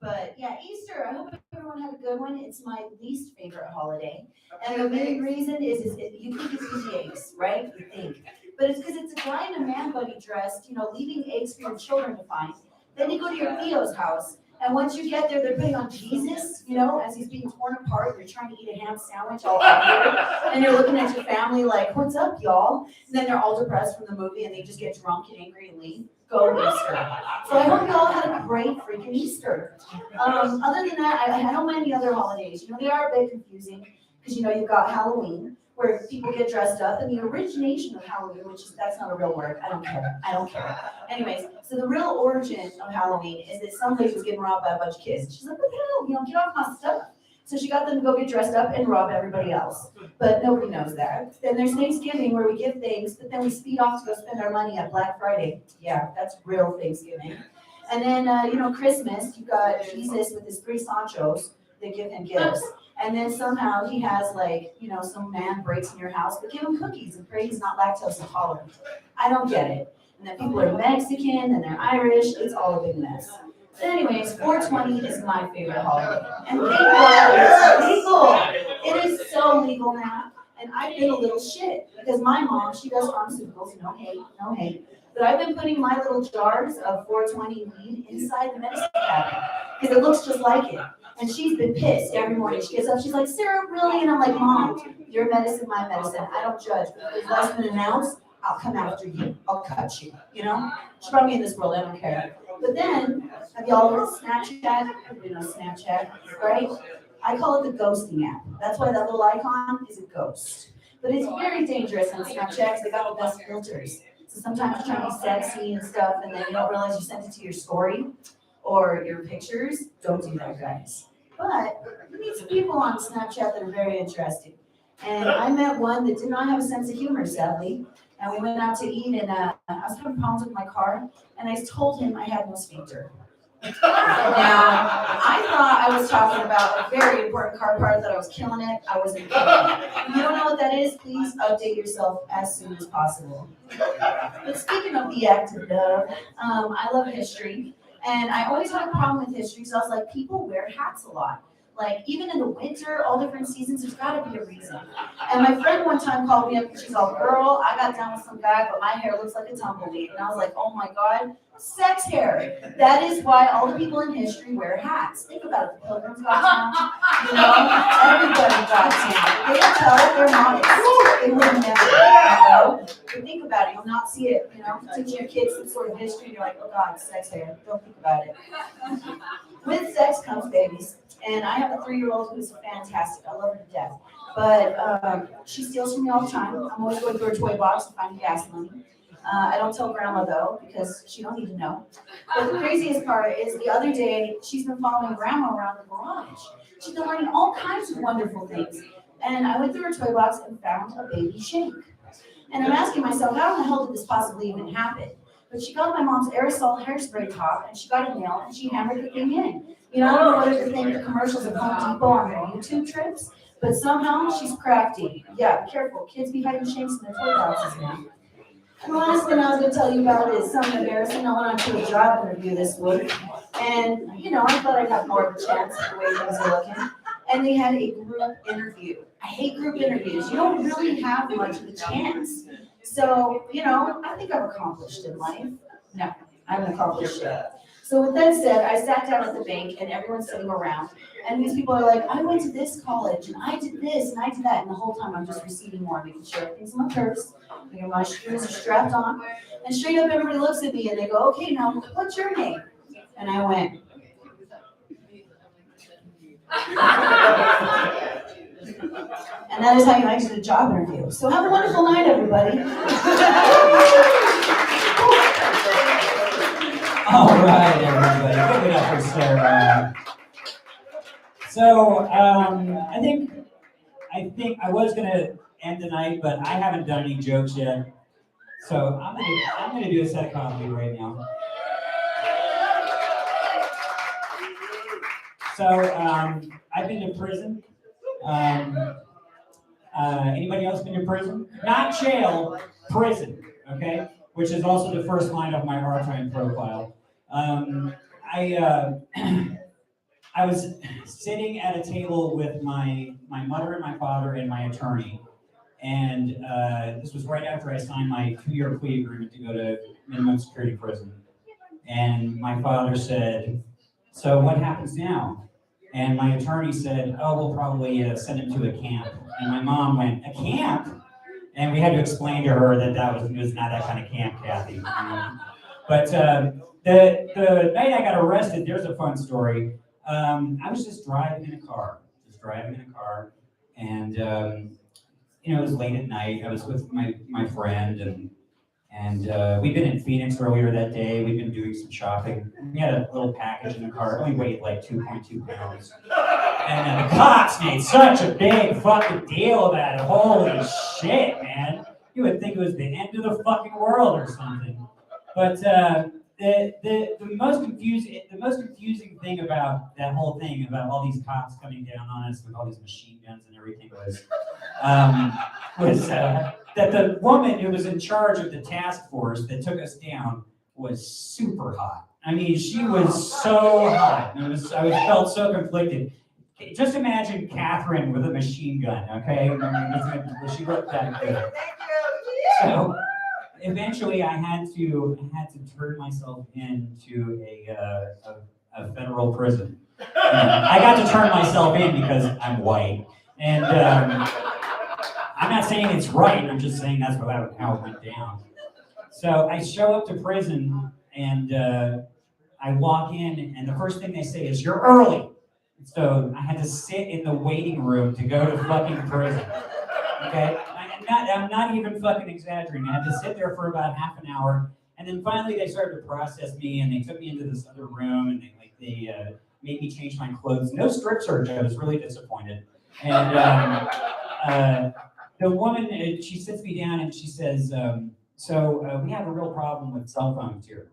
But yeah, Easter, I hope everyone had a good one. It's my least favorite holiday. And the main reason is you think it's easy eggs, right? You think. But it's because it's a guy in a man buddy dressed, leaving eggs for your children to find. Then you go to your Theo's house. And once you get there, they're putting on Jesus, as he's being torn apart. You're trying to eat a ham sandwich all weird. And you're looking at your family like, what's up, y'all? And then they're all depressed from the movie and they just get drunk and angry and leave. Go Easter. So I hope you all had a great freaking Easter. Other than that, I don't mind the other holidays. They are a bit confusing because, you've got Halloween where people get dressed up, and the origination of Halloween, that's not a real word. I don't care. Anyways, so the real origin of Halloween is that some lady was getting robbed by a bunch of kids. She's like, what the hell? Get off my stuff. So she got them to go get dressed up and rob everybody else. But nobody knows that. Then there's Thanksgiving where we give things, but then we speed off to go spend our money at Black Friday. Yeah, that's real Thanksgiving. And then, Christmas, you got Jesus with his 3 Sanchos. They give him gifts. And then somehow he has some man breaks in your house, but give him cookies and pray he's not lactose intolerant. I don't get it. And then people are Mexican and they're Irish. It's all a big mess. But anyways, 420 is my favorite holiday. And thank God it's legal. It is so legal now. And I've been a little shit because my mom, she does pharmaceuticals. No hate. But I've been putting my little jars of 420 weed inside the medicine cabinet because it looks just like it. And she's been pissed every morning. She gets up, she's like, Sarah, really? And I'm like, Mom, your medicine, my medicine. I don't judge. But if it's less than an ounce, I'll come after you. I'll cut you, She brought me in this world. I don't care. But then, have y'all heard of Snapchat? Everybody knows Snapchat, right? I call it the ghosting app. That's why that little icon is a ghost. But it's very dangerous on Snapchat because they got the best filters. So sometimes you're trying to be sexy and stuff, and then you don't realize you sent it to your story or your pictures. Don't do that, guys. But you meet some people on Snapchat that are very interesting. And I met one that did not have a sense of humor, sadly. And we went out to eat, and I was having problems with my car. And I told him I had no sphincter. Now, I thought I was talking about a very important car part that I was killing it. I wasn't killing it. If you don't know what that is, please update yourself as soon as possible. But speaking of the active love, I love history. And I always had a problem with history, so I was like, people wear hats a lot. Like, even in the winter, all different seasons, there's gotta be a reason. And my friend one time called me up and she's like, girl, I got down with some guy, but my hair looks like a tumbleweed. And I was like, oh my God, sex hair. That is why all the people in history wear hats. Think about it, the Pilgrims got down, you know, everybody got down. They don't tell it, they're modest. They would never, you know. But think about it, you'll not see it, you know. Teach your kids some sort of history, you're like, oh God, sex hair. Don't think about it. With sex comes babies. And I have a 3-year-old who's fantastic. I love her to death. But she steals from me all the time. I'm always going through her toy box and finding gas money. I don't tell grandma though, because she don't need to know. But the craziest part is the other day, she's been following grandma around the garage. She's been learning all kinds of wonderful things. And I went through her toy box and found a baby shank. And I'm asking myself, how in the hell did this possibly even happen? But she got my mom's aerosol hairspray top, and she got a nail, and she hammered the thing in. You know, I don't know whether to thank the commercials of Home Depot on their YouTube trips, but somehow she's crafty. Yeah, be careful. Kids be hiding shanks in their toy boxes now. And the last thing I was going to tell you about is something embarrassing. I went on to a job interview this week, and, you know, I thought I'd have more of a chance the way things are looking. And they had a group interview. I hate group interviews. You don't really have much of a chance. So, you know, I think I've accomplished in life. No, I haven't accomplished yet. So with that said, I sat down at the bank and everyone's sitting around. And these people are like, I went to this college and I did this and I did that. And the whole time I'm just receiving more, making sure everything's in my purse, making my shoes are strapped on. And straight up everybody looks at me and they go, okay, now what's your name? And I went. And that is how you exit a job interview. So have a wonderful night, everybody. All right, everybody. Give it up for Sarah. So, I think I was gonna end tonight, but I haven't done any jokes yet. So I'm gonna do a set of comedy right now. So, I've been to prison. Anybody else been to prison? Not jail, prison, okay? Which is also the first line of my R-Time profile. I was sitting at a table with my mother and my father and my attorney. And this was right after I signed my 2-year plea agreement to go to minimum security prison. And my father said, so what happens now? And my attorney said, oh, we'll probably send him to a camp. And my mom went, a camp? And we had to explain to her that it was not that kind of camp, Kathy. But the night I got arrested, there's a fun story. I was just driving in a car, and you know, it was late at night. I was with my friend, and we'd been in Phoenix earlier that day. We'd been doing some shopping. We had a little package in the car. It only weighed like 2.2 pounds. And the cops made such a big fucking deal about it. Holy shit, man. You would think it was the end of the fucking world or something. But the most confusing thing about that whole thing, about all these cops coming down on us with all these machine guns and everything, was that the woman who was in charge of the task force that took us down was super hot. I mean, she was so hot. I felt so conflicted. Just imagine Catherine with a machine gun, okay? She looked that good. So eventually, I had to turn myself into a federal prison. I got to turn myself in because I'm white, and I'm not saying it's right. I'm just saying that's how it went down. So I show up to prison, and I walk in, and the first thing they say is, "You're early." So I had to sit in the waiting room to go to fucking prison. Okay, I'm not even fucking exaggerating. I had to sit there for about half an hour, and then finally they started to process me, and they took me into this other room, and they made me change my clothes. No strip search. I was really disappointed. And the woman, she sits me down and she says, "So we have a real problem with cell phones here."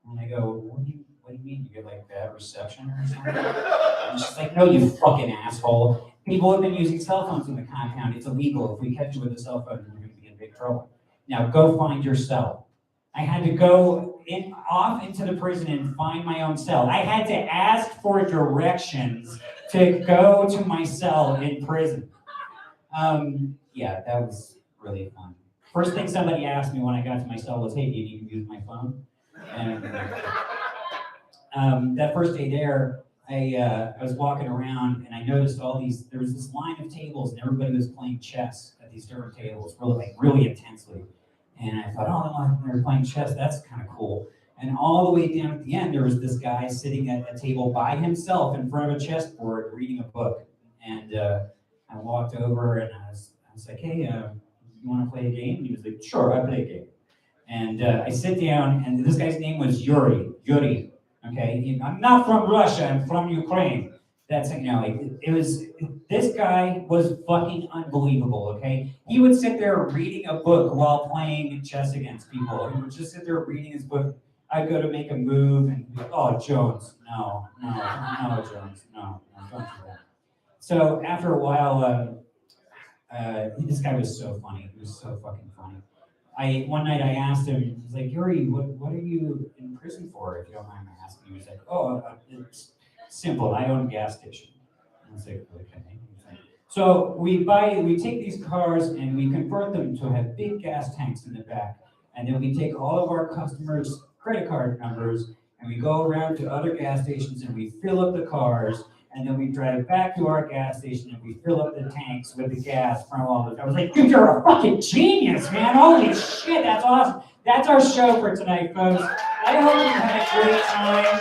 And I go, "What what do you mean? You get like bad reception or something? And she's like, no, you fucking asshole. People have been using cell phones in the compound. It's illegal. If we catch you with a cell phone, you're gonna be in big trouble. Now go find your cell. I had to go off into the prison and find my own cell. I had to ask for directions to go to my cell in prison. Yeah, that was really fun. First thing somebody asked me when I got to my cell was, hey, do you need to use my phone? And that first day there, I was walking around and I noticed there was this line of tables and everybody was playing chess at these different tables, really intensely. And I thought, oh, they're playing chess, that's kind of cool. And all the way down at the end, there was this guy sitting at a table by himself in front of a chessboard reading a book. And I walked over and I was like, hey, you want to play a game? And he was like, sure, I play a game. And I sit down, and this guy's name was Yuri. Okay, I'm not from Russia. I'm from Ukraine. That's this guy was fucking unbelievable. Okay, he would sit there reading a book while playing chess against people. He would just sit there reading his book. I'd go to make a move, and be like, oh, Jones, no, Jones, no, don't do that. So after a while, this guy was so funny. He was so fucking funny. One night I asked him, I was like, Yuri, what are you in prison for, if you don't mind my asking? He was like, oh, it's simple. I own a gas station. I was like, okay. So we take these cars and we convert them to have big gas tanks in the back. And then we take all of our customers' credit card numbers and we go around to other gas stations and we fill up the cars. And then we drive back to our gas station and we fill up the tanks with the gas from all of it. I was like, dude, you're a fucking genius, man. Holy shit, that's awesome. That's our show for tonight, folks. I hope you had a great time.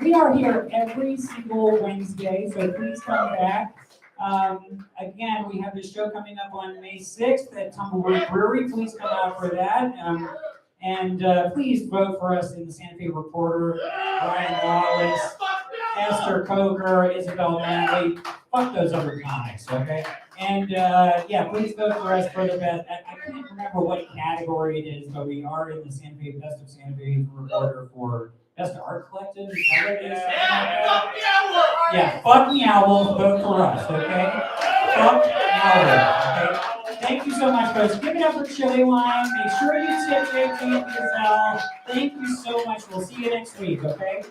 We are here every single Wednesday, so please come back. Again, we have this show coming up on May 6th at Tumbleweed Brewery. Please come out for that. And please vote for us in the Santa Fe Reporter, Brian Lawless, Esther Coker, Isabel Manley. Fuck those other comics, okay? And yeah, please vote for us for the best. I can't remember what category it is, but we are in the Santa Fe Best of Santa Fe Reporter for Best Art Collective. Is that what it is? Yeah, fuck the owl. Vote for us, okay? Fuck the owl, okay? Thank you so much, folks. Give it up for Chili Wine. Make sure you tip your yourself. Thank you so much. We'll see you next week, okay?